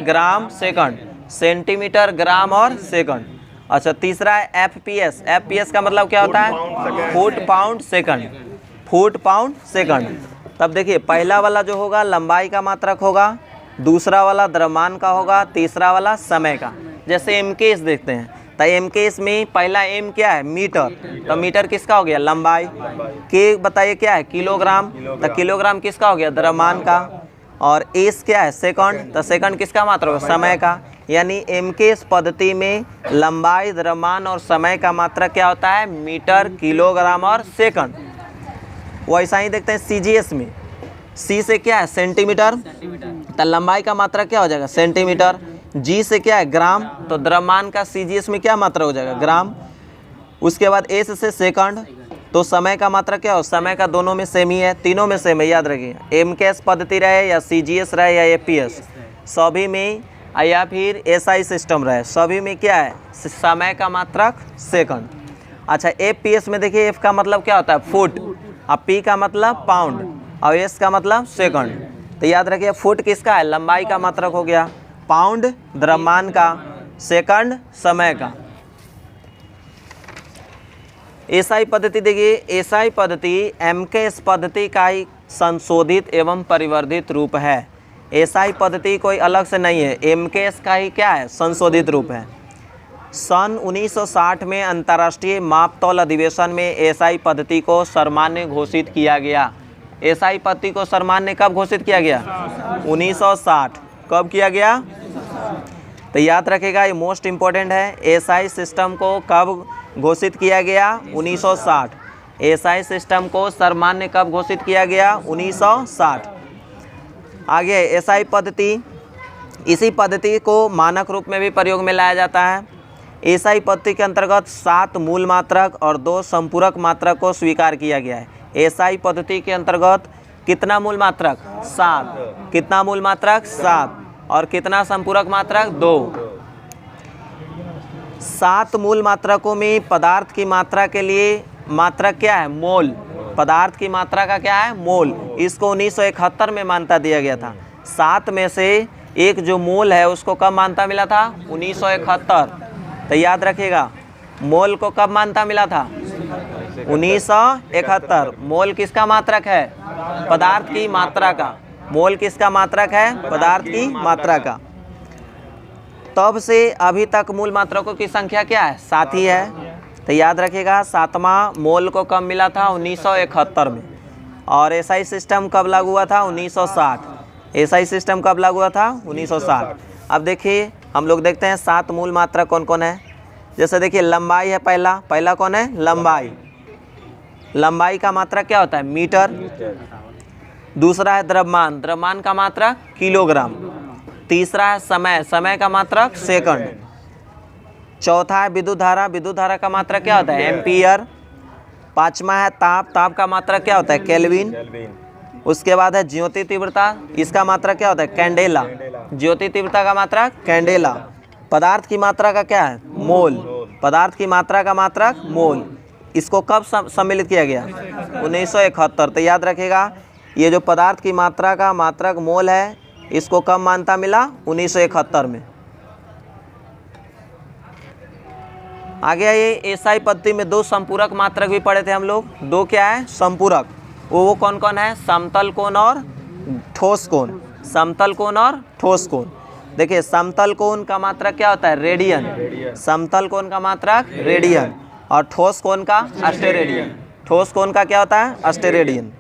gram second, centimetre gram और सेकंड। अच्छा तीसरा है एफपीएस का मतलब क्या होता है foot pound second, foot pound second. तब देखिए पहला वाला जो होगा लंबाई का मात्रक होगा, दूसरा वाला द्रव्यमान का होगा, तीसरा वाला समय का। जैसे एमकेएस देखते हैं तो एमकेएस में पहला एम क्या है मीटर, तो मीटर किसका हो गया लंबाई, के बताइए क्या है किलोग्राम, तो किलोग्राम किसका हो गया द्रव्यमान का, और एस क्या है सेकंड, तो सेकंड किसका मात्रक होगा समय का। यानी एमकेएस पद्धति में लंबाई द्रव्यमान और समय का मात्रक क्या होता है मीटर किलोग्राम और सेकंड। वैसा ही देखते हैं सीजीएस में, सी से क्या है सेंटीमीटर, तो लंबाई का मात्रा क्या हो जाएगा सेंटीमीटर। जी से क्या है ग्राम, तो द्रव्यमान का सीजीएस में क्या मात्रा हो जाएगा ग्राम। उसके बाद एस से सेकंड, तो समय का मात्रा क्या हो, समय का दोनों में सेम ही है, तीनों में सेम है, याद रखिए एमकेएस पद्धति रहे या सीजीएस रहे या एफपीएस, सभी में या फिर एसआई सिस्टम रहे, सभी में क्या है समय का मात्रक सेकंड। अच्छा एफपीएस में देखिए एफ का मतलब क्या होता है फुट, और पी का मतलब पाउंड, और एस का मतलब सेकंड। तो याद रखिए फुट किसका है लंबाई का मात्रक हो गया, पाउंड द्रव्यमान का, सेकंड समय का। एसआई पद्धति देखिए, एसआई पद्धति एमकेएस पद्धति का ही संशोधित एवं परिवर्धित रूप है। एसआई पद्धति कोई अलग से नहीं है, एमकेएस का ही क्या है संशोधित रूप है। सन 1960 में अंतर्राष्ट्रीय मापतौल अधिवेशन में एसआई पद्धति को सर्वमान्य घोषित किया गया। एसआई पद्धति को सर्वमान्य कब घोषित किया गया 1960, कब किया गया, तो याद रखेगा ये मोस्ट इम्पोर्टेंट है। एसआई सिस्टम को कब घोषित किया गया 1960, एसआई सिस्टम को सर्वमान्य कब घोषित किया गया 1960। आगे एसआई पद्धति, इसी पद्धति को मानक रूप में भी प्रयोग में लाया जाता है। एसआई पद्धति के अंतर्गत 7 मूल मात्रक और 2 संपूरक मात्रक को स्वीकार किया गया है। एसआई पद्धति के अंतर्गत कितना मूल मात्रक 7, कितना मूल मात्रक 7, और कितना संपूरक मात्रक 2। 7 मूल मात्रकों में पदार्थ की मात्रा के लिए मात्रक क्या है मोल, पदार्थ की मात्रा का क्या है मोल, इसको 1971 में मान्यता दिया गया था। 7 में से एक जो मोल है उसको कब मान्यता मिला था 1971। तो याद रखिएगा मोल को कब मान्यता मिला था 1971। मोल किसका मात्रक है पदार्थ की मात्रा का, मोल किसका मात्रक है पदार्थ की मात्रा का। तब से अभी तक मूल मात्रकों की संख्या क्या है 7 ही है। तो याद रखिएगा 7वां मोल को कब मिला था 1971 में। और एसआई सिस्टम कब लागू हुआ था 1960। एसआई सिस्टम कब लागू हुआ था 1960। अब देखिए हम लोग देखते हैं 7 मूल मात्रा कौन कौन है। जैसे देखिए लंबाई है, पहला कौन है लंबाई, लंबाई का मात्रा क्या होता है मीटर। दूसरा है द्रव्यमान, द्रव्यमान का मात्रा किलोग्राम। तीसरा है समय, समय का मात्रक सेकंड। चौथा है विद्युत धारा, विद्युत धारा का मात्रक क्या होता है एम्पियर। पांचवा है ताप, ताप का मात्रक क्या होता है केल्विन। उसके बाद है ज्योति तीव्रता, इसका मात्रक क्या होता है कैंडेला, ज्योति तीव्रता का मात्रक कैंडेला। पदार्थ की मात्रा का क्या है मोल, पदार्थ की मात्रा का मात्रक मोल। इसको कब सम्मिलित किया गया 1971। तो याद रखिएगा ये जो पदार्थ की मात्रा का मात्रक मोल है इसको कब मान्यता मिला 1971 में। आगे आइए, एसआई पद्धति में दो संपूरक मात्रक भी पढ़े थे हम लोग। दो क्या है संपूरक, वो कौन कौन है, समतल कोण और ठोस कोण। समतल कोण और ठोस कोण। देखिए समतल कोण का मात्रक क्या होता है, रेडियन। समतल कोण का मात्रक रेडियन और ठोस कोण का अस्टेरेडियन। ठोस कोण का क्या होता है, अस्टेरेडियन।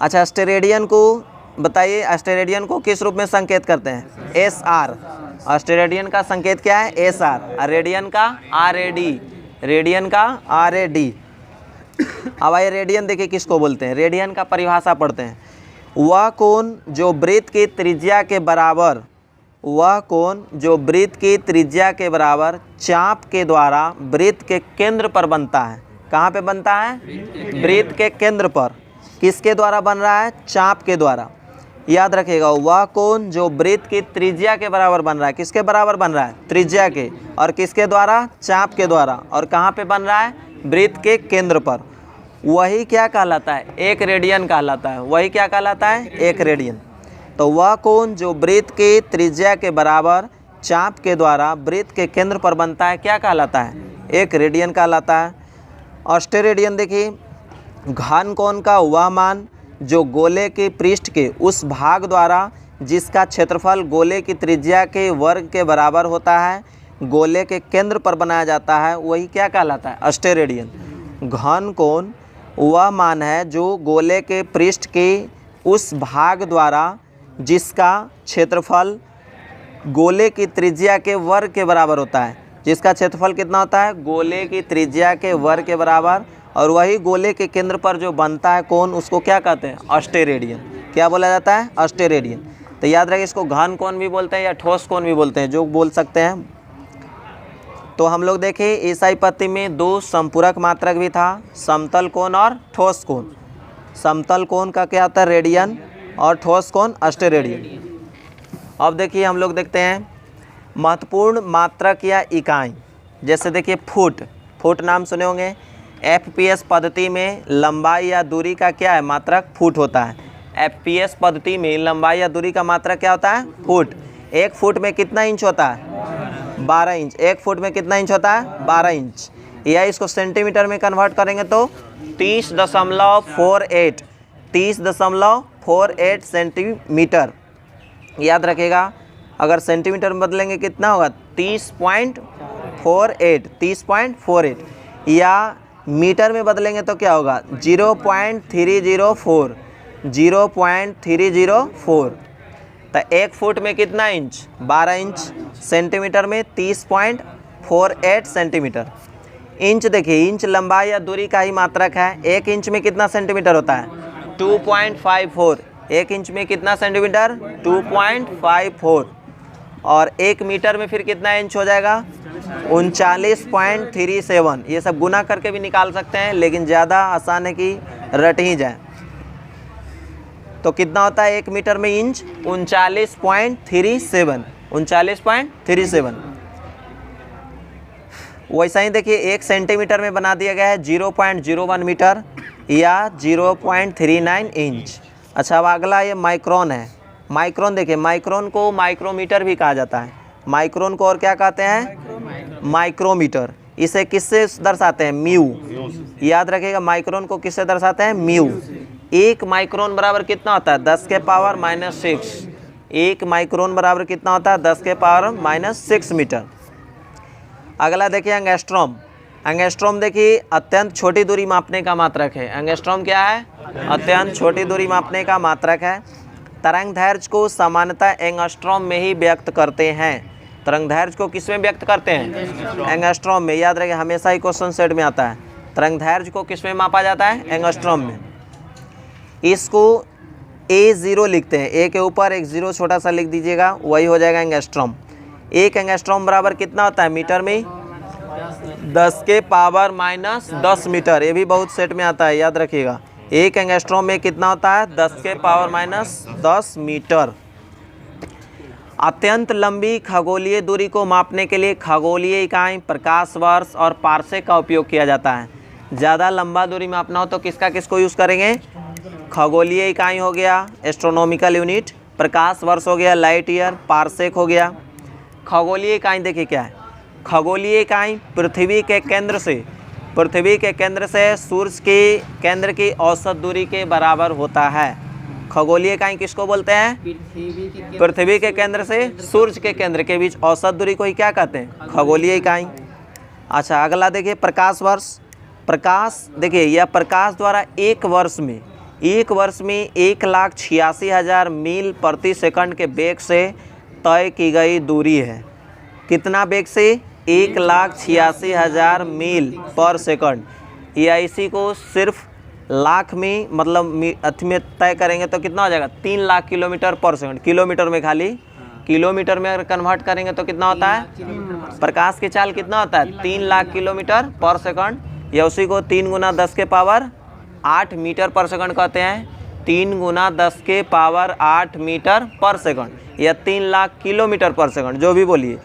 अच्छा अस्टेरेडियन को बताइए, अस्टेरेडियन को किस रूप में संकेत करते हैं, एस आर। अस्टेरेडियन का संकेत क्या है, एस आर। रेडियन का आर ए डी। रेडियन का आर ए डी। अब आइए रेडियन देखिए किसको बोलते हैं। रेडियन का परिभाषा पढ़ते हैं, वह कोण जो वृत्त की त्रिज्या के बराबर, वह कोण जो वृत्त की त्रिज्या के बराबर चाप के द्वारा वृत्त के केंद्र पर बनता है। कहाँ पे बनता है, वृत्त के केंद्र पर। किसके द्वारा बन रहा है, चाप के द्वारा। याद रखिएगा, वह कोण जो वृत्त की त्रिज्या के बराबर बन रहा है। किसके बराबर बन रहा है, त्रिज्या के। और किसके द्वारा, चाप के द्वारा। और कहाँ पे बन रहा है, वृत्त के केंद्र पर। वही क्या कहलाता है, एक रेडियन कहलाता है। वही क्या कहलाता है, एक रेडियन। तो वह कोण जो वृत्त की त्रिज्या के बराबर चाप के द्वारा वृत्त के केंद्र पर बनता है, क्या कहलाता है, एक रेडियन कहलाता है। अस्टेरेडियन देखिए, घन कोण का वह मान जो गोले के पृष्ठ के उस भाग द्वारा जिसका क्षेत्रफल गोले की त्रिज्या के वर्ग के बराबर होता है, गोले के केंद्र पर बनाया जाता है, वही क्या कहलाता है, अस्टेरेडियन। घन कोण वह मान है जो गोले के पृष्ठ के उस भाग द्वारा जिसका क्षेत्रफल गोले की त्रिज्या के वर्ग के बराबर होता है। जिसका क्षेत्रफल कितना होता है, गोले की त्रिज्या के वर्ग के बराबर, और वही गोले के केंद्र पर जो बनता है कोण, उसको क्या कहते हैं, अस्टेरेडियन। क्या बोला जाता है, अस्टेरेडियन। तो याद रखिए, इसको घन कोण भी बोलते हैं या ठोस कोण भी बोलते हैं, जो बोल सकते हैं। तो हम लोग देखें एसआई पद्धति में दो संपूरक मात्रक भी था, समतल कोण और ठोस कोण। समतल कोण का क्या होता है, रेडियन, और ठोस कोण अस्टेरेडियन। अब देखिए हम लोग देखते हैं महत्वपूर्ण मात्रक या इकाई। जैसे देखिए फुट। फुट नाम सुने होंगे। एफपीएस पद्धति में लंबाई या दूरी का क्या है, मात्रक फुट होता है। एफपीएस पद्धति में लंबाई या दूरी का मात्रक क्या होता है, फुट। एक फुट में कितना इंच होता है, 12 इंच। एक फुट में कितना इंच होता है, 12 इंच। या इसको सेंटीमीटर में कन्वर्ट करेंगे तो 30.48 30.48 सेंटीमीटर। याद रखिएगा, अगर सेंटीमीटर में बदलेंगे कितना होगा, 30.48 या मीटर में बदलेंगे तो क्या होगा, 0.304। तो एक फुट में कितना इंच, 12 इंच। सेंटीमीटर में 30.48 सेंटीमीटर। इंच देखिए, इंच लंबाई या दूरी का ही मात्रक है। एक इंच में कितना सेंटीमीटर होता है, 2.54। एक इंच में कितना सेंटीमीटर, 2.54। और एक मीटर में फिर कितना इंच हो जाएगा, 39.37। ये सब गुना करके भी निकाल सकते हैं, लेकिन ज़्यादा आसान है कि रट ही जाए। तो कितना होता है एक मीटर में इंच, 39.37। वैसा ही देखिए एक सेंटीमीटर में बना दिया गया है 0.01 मीटर या 0.39 इंच। अच्छा अब अगला ये माइक्रोन है। माइक्रोन देखिए, माइक्रोन को माइक्रोमीटर भी कहा जाता है। माइक्रोन को और क्या कहते हैं, माइक्रोमीटर। इसे किससे दर्शाते हैं, म्यू। याद रखिएगा, माइक्रोन को किससे दर्शाते हैं, म्यू। एक माइक्रोन बराबर कितना होता है, 10 के पावर -6। एक माइक्रोन बराबर कितना होता है, 10 के पावर -6 मीटर। अगला देखिए एंगस्ट्रॉम। एंगस्ट्रॉम देखिए अत्यंत छोटी दूरी मापने का मात्रक है। एंगस्ट्रॉम क्या है, अत्यंत छोटी दूरी मापने का मात्रक है। तरंगदैर्घ्य को सामान्यतः एंगस्ट्रॉम में ही व्यक्त करते हैं। तरंगदैर्घ्य को किस में व्यक्त करते हैं, एंगस्ट्रॉम में। याद रखिए, हमेशा ही क्वेश्चन सेट में आता है। तरंगदैर्घ्य को किस में मापा जाता है, एंगस्ट्रॉम में। इसको A0 लिखते हैं। A के ऊपर एक 0 छोटा सा लिख दीजिएगा, वही हो जाएगा एंगस्ट्रॉम। एक एंगस्ट्रॉम बराबर कितना होता है मीटर में, 10 के पावर -10 मीटर। ये भी बहुत सेट में आता है, याद रखिएगा। एक एंगस्ट्रॉम में कितना होता है, 10 के पावर -10 मीटर। अत्यंत लंबी खगोलीय दूरी को मापने के लिए खगोलीय इकाई, प्रकाश वर्ष और पार्सेक का उपयोग किया जाता है। ज़्यादा लंबा दूरी मापना हो तो किसको यूज़ करेंगे, खगोलीय इकाई हो गया एस्ट्रोनॉमिकल यूनिट, प्रकाश वर्ष हो गया लाइट ईयर, पार्सेक हो गया। खगोलीय इकाई देखिए क्या है, खगोलीय इकाई पृथ्वी के केंद्र से सूर्य के केंद्र की औसत दूरी के बराबर होता है। खगोलीय इकाई किसको बोलते हैं? पृथ्वी के केंद्र से सूर्य के केंद्र के बीच औसत दूरी को ही क्या कहते हैं? खगोलीय इकाई। अच्छा, अगला देखिए प्रकाश वर्ष। प्रकाश देखिए, यह प्रकाश द्वारा एक वर्ष में 1,86,000 मील प्रति सेकंड के वेग से तय की गई दूरी है। कितना वेग से? 1,86,000 मील पर सेकंड। या इसी को सिर्फ लाख में मतलब अथ में तय करेंगे तो कितना हो जाएगा? 3 लाख किलोमीटर पर सेकंड। किलोमीटर में खाली किलोमीटर में अगर कन्वर्ट करेंगे तो कितना होता है? प्रकाश की चाल कितना होता है? 3 लाख किलोमीटर पर सेकंड। या उसी को 3 गुना 10 के पावर 8 मीटर पर सेकंड कहते हैं। 3 गुना 10 के पावर 8 मीटर पर सेकंड या 3 लाख किलोमीटर पर सेकंड, जो भी बोलिए।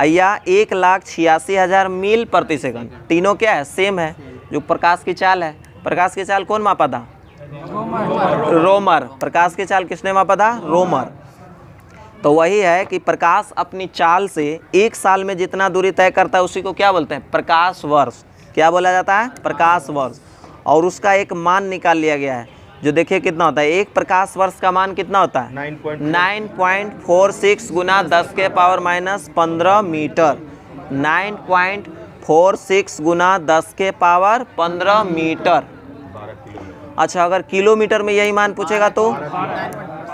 या 1,86,000 मील प्रति सेकंड। तीनों क्या है? सेम है। जो प्रकाश की चाल है, प्रकाश की चाल कौन मापा था? रोमर। प्रकाश की चाल किसने मापा था? रोमर। तो वही है कि प्रकाश अपनी चाल से एक साल में जितना दूरी तय करता है उसी को क्या बोलते हैं? प्रकाश वर्ष। क्या बोला जाता है? प्रकाश वर्ष। और उसका एक मान निकाल लिया गया है, जो देखिए कितना होता है। एक प्रकाश वर्ष का मान कितना होता है? 9.46 गुना 10 के पावर माइनस 15 मीटर। 9.46 गुना 10 के पावर 15 मीटर। अच्छा, अगर किलोमीटर में यही मान पूछेगा तो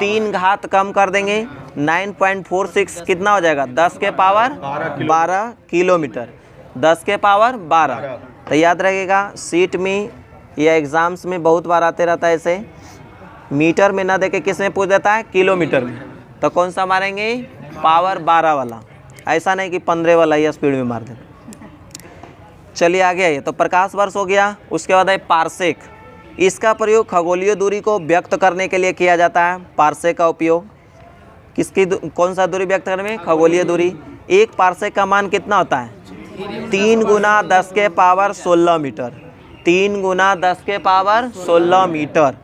3 घात कम कर देंगे। 9.46 कितना हो जाएगा? 10 के पावर 12 किलोमीटर। 10 के पावर 12। तो याद रखिएगा, सीट में या एग्ज़ाम्स में बहुत बार आते रहता है ऐसे। मीटर में ना देके किस में पूछ देता है? किलोमीटर में। तो कौन सा मारेंगे? पावर 12 वाला। ऐसा नहीं कि 15 वाला या स्पीड में मार दें। चलिए आगे आइए। तो प्रकाश वर्ष हो गया। उसके बाद है पार्सेक। इसका प्रयोग खगोलीय दूरी को व्यक्त करने के लिए किया जाता है। पार्सेक का उपयोग कौन सा दूरी व्यक्त करने में? खगोलीय दूरी। एक पार्सेक का मान कितना होता है? 3 गुना 10 के पावर 16 मीटर। 3 गुना 10 के पावर 16 मीटर।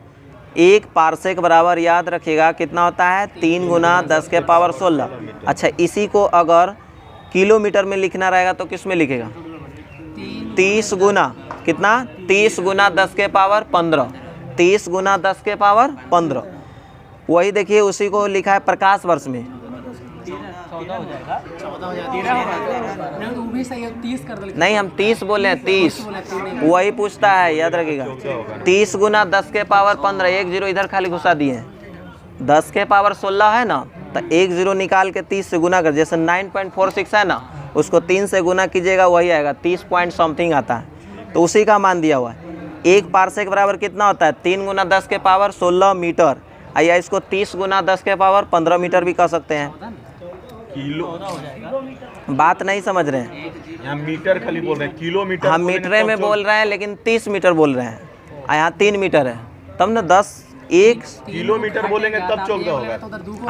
एक पार्सेक बराबर याद रखिएगा कितना होता है? 3 गुना 10 के पावर 16। अच्छा, इसी को अगर किलोमीटर में लिखना रहेगा तो किस में लिखेगा? 30 गुना कितना? 30 गुना 10 के पावर 15। 30 गुना 10 के पावर 15। वही देखिए, उसी को लिखा है प्रकाश वर्ष में। 14 हो जाएगा। 14 हो जाएगा। नहीं, वो भी सही है। 30 कर दो। नहीं, हम 30 बोले हैं। 30 वही पूछता है, याद रखिएगा। 30 गुना 10 के पावर 15। 1 0 इधर खाली घुसा दिए हैं। 10 के पावर 16 है ना, तो 1 0 निकाल के 30 से गुना कर। जैसे 9.46 है ना, उसको 3 से गुना कीजिएगा, वही आएगा 30 पॉइंट समथिंग आता है। तो उसी का मान दिया हुआ है। एक पार्सेक बराबर कितना होता है? 3 गुना 10 के पावर 16 मीटर। या इसको 30 गुना 10 के पावर 15 मीटर भी कह सकते हैं। किलो बात नहीं समझ रहे हैं? यहाँ मीटर खाली बोल रहे हैं, किलोमीटर हम मीटरे में बोल रहे हैं, लेकिन 30 मीटर बोल रहे हैं। यहाँ 3 मीटर है, तब ना 10 1 किलोमीटर बोलेंगे तब 14 होगा।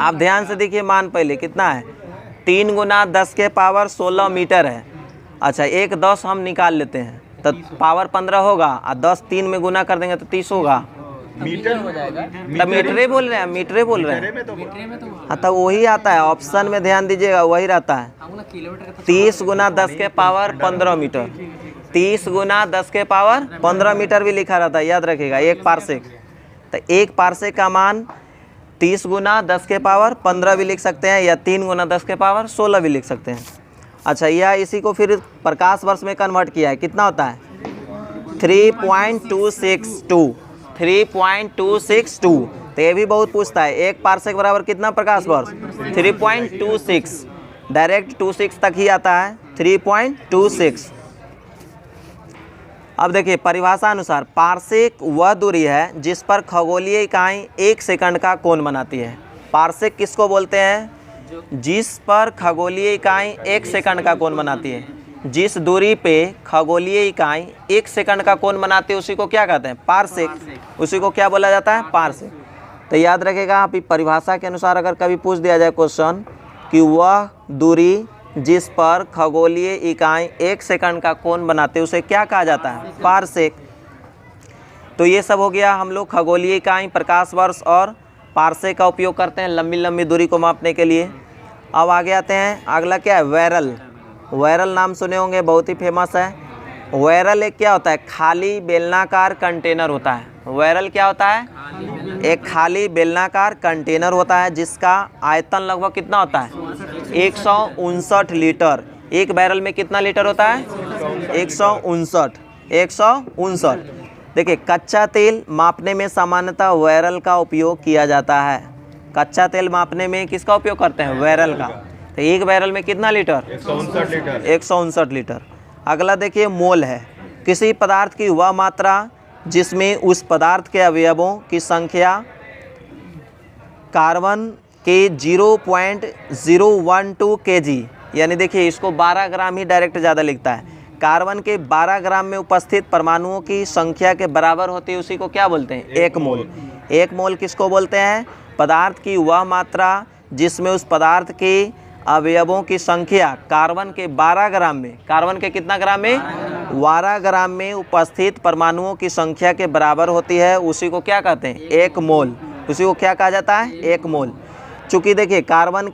आप ध्यान से देखिए मान पहले कितना है? 3 गुना 10 के पावर 16 मीटर है। अच्छा, एक 10 हम निकाल लेते हैं तो पावर 15 होगा, और 10 3 में गुना कर देंगे तो 30 होगा। मीटर हो जाएगा। तब मीटरे बोल रहे हैं, मीटरे बोल रहे हैं। हाँ, तब वही आता है ऑप्शन में, ध्यान दीजिएगा, वही रहता है। 30 गुना 10 के पावर 15 मीटर। 30 गुना 10 के पावर 15 मीटर भी लिखा रहता है, याद रखिएगा। एक पार्सेक, तो एक पार्सेक का मान 30 गुना 10 के पावर 15 भी लिख सकते हैं, या 3 गुना 10 के पावर 16 भी लिख सकते हैं। अच्छा, यह इसी को फिर प्रकाश वर्ष में कन्वर्ट किया है। कितना होता है? 3.262। 3.262। तो ये भी बहुत पूछता है। एक पार्सेक बराबर कितना प्रकाश वर्ष? 3.26। डायरेक्ट 26 तक ही आता है। 3.26। अब देखिए, परिभाषा अनुसार पार्सेक वह दूरी है जिस पर खगोलीय इकाई 1 सेकंड का कोण बनाती है। पार्सेक किसको बोलते हैं? जिस पर खगोलीय इकाई 1 सेकंड का कोण बनाती है। जिस दूरी पे खगोलीय इकाई 1 सेकंड का कोण बनाती है उसी को क्या कहते हैं? पार्सेक। उसी को क्या बोला जाता है? पार्सेक। तो याद रखेगा, आप परिभाषा के अनुसार अगर कभी पूछ दिया जाए क्वेश्चन कि वह दूरी जिस पर खगोलीय इकाई 1 सेकंड का कोण बनाते हैं उसे क्या कहा जाता है? पार्सेक। तो ये सब हो गया। हम लोग खगोलीय इकाई, प्रकाश वर्ष और पार्सेक का उपयोग करते हैं लंबी लंबी दूरी को मापने के लिए। अब आगे आते हैं, अगला क्या है? वैरल। वायरल नाम सुने होंगे, बहुत ही फेमस है। वायरल एक क्या होता है, खाली बेलनाकार कंटेनर होता है। वायरल क्या होता है, एक खाली बेलनाकार कंटेनर होता है जिसका आयतन लगभग कितना होता है, 159 लीटर। एक बैरल में कितना लीटर होता है, 159। देखिए कच्चा तेल मापने में सामान्यतः वायरल का उपयोग किया जाता है। कच्चा तेल मापने में किसका उपयोग करते हैं, वायरल का। तो एक बैरल में कितना लीटर, 159 लीटर। 159 लीटर। अगला देखिए मोल है, किसी पदार्थ की वह मात्रा जिसमें उस पदार्थ के अवयवों की संख्या कार्बन के 0.012 kg, यानी देखिए इसको 12 ग्राम ही डायरेक्ट ज़्यादा लिखता है। कार्बन के 12 ग्राम में उपस्थित परमाणुओं की संख्या के बराबर होती है, उसी को क्या बोलते हैं, एक मोल। एक मोल किसको बोलते हैं, पदार्थ की वह मात्रा जिसमें उस पदार्थ के अवयवों की संख्या कार्बन के 12 ग्राम में, कार्बन के कितना ग्राम में, 12 ग्राम में उपस्थित परमाणुओं की संख्या के बराबर होती है, उसी को क्या कहते हैं, एक मोल। उसी को क्या कहा जाता है, एक मोल। चूँकि देखिए कार्बन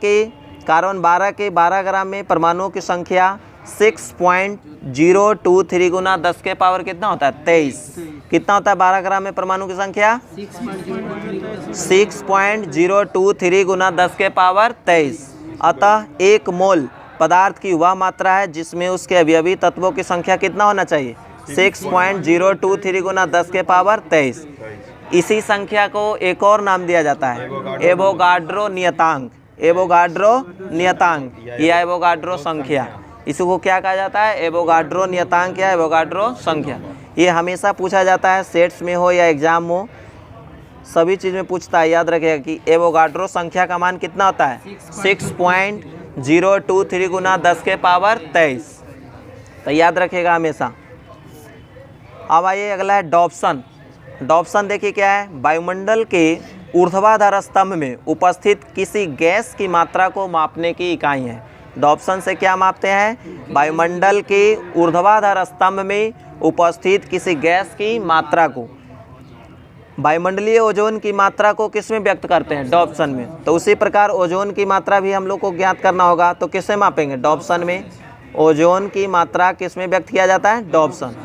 12 के 12 ग्राम में परमाणुओं की संख्या 6.023 गुना 10 के पावर कितना होता है, 23। कितना होता है 12 ग्राम में परमाणु की संख्या, 6.023 गुना 10 के पावर 23। अतः एक मोल पदार्थ की वह मात्रा है जिसमें उसके अवयवी तत्वों की संख्या कितना होना चाहिए, 6.023 गुना 10 के पावर 23। इसी संख्या को एक और नाम दिया जाता है एवोगाड्रो नियतांक। एवोगाड्रो नियतांक या एवोगाड्रो संख्या, इसको क्या कहा जाता है, एवोगाड्रो नियतांक या एवोगाड्रो संख्या। ये हमेशा पूछा जाता है, सेट्स में हो या एग्जाम हो, सभी चीज़ में पूछता है। याद रखिएगा कि एवोगाड्रो संख्या का मान कितना होता है, 6.023 गुना 10 के पावर 23। तो याद रखिएगा हमेशा। अब आइए अगला है डॉप्सन। डॉप्सन देखिए क्या है, वायुमंडल के ऊर्ध्वाधर स्तंभ में उपस्थित किसी गैस की मात्रा को मापने की इकाई है। डॉप्सन से क्या मापते हैं, वायुमंडल के ऊर्ध्वाधर स्तंभ में उपस्थित किसी गैस की मात्रा को, वायुमंडलीय ओजोन की मात्रा को किस में व्यक्त करते हैं, डॉप्सन में। तो उसी प्रकार ओजोन की मात्रा भी हम लोग को ज्ञात करना होगा, तो किससे मापेंगे, डॉप्सन में। ओजोन की मात्रा किस में व्यक्त किया जाता है, डॉप्सन।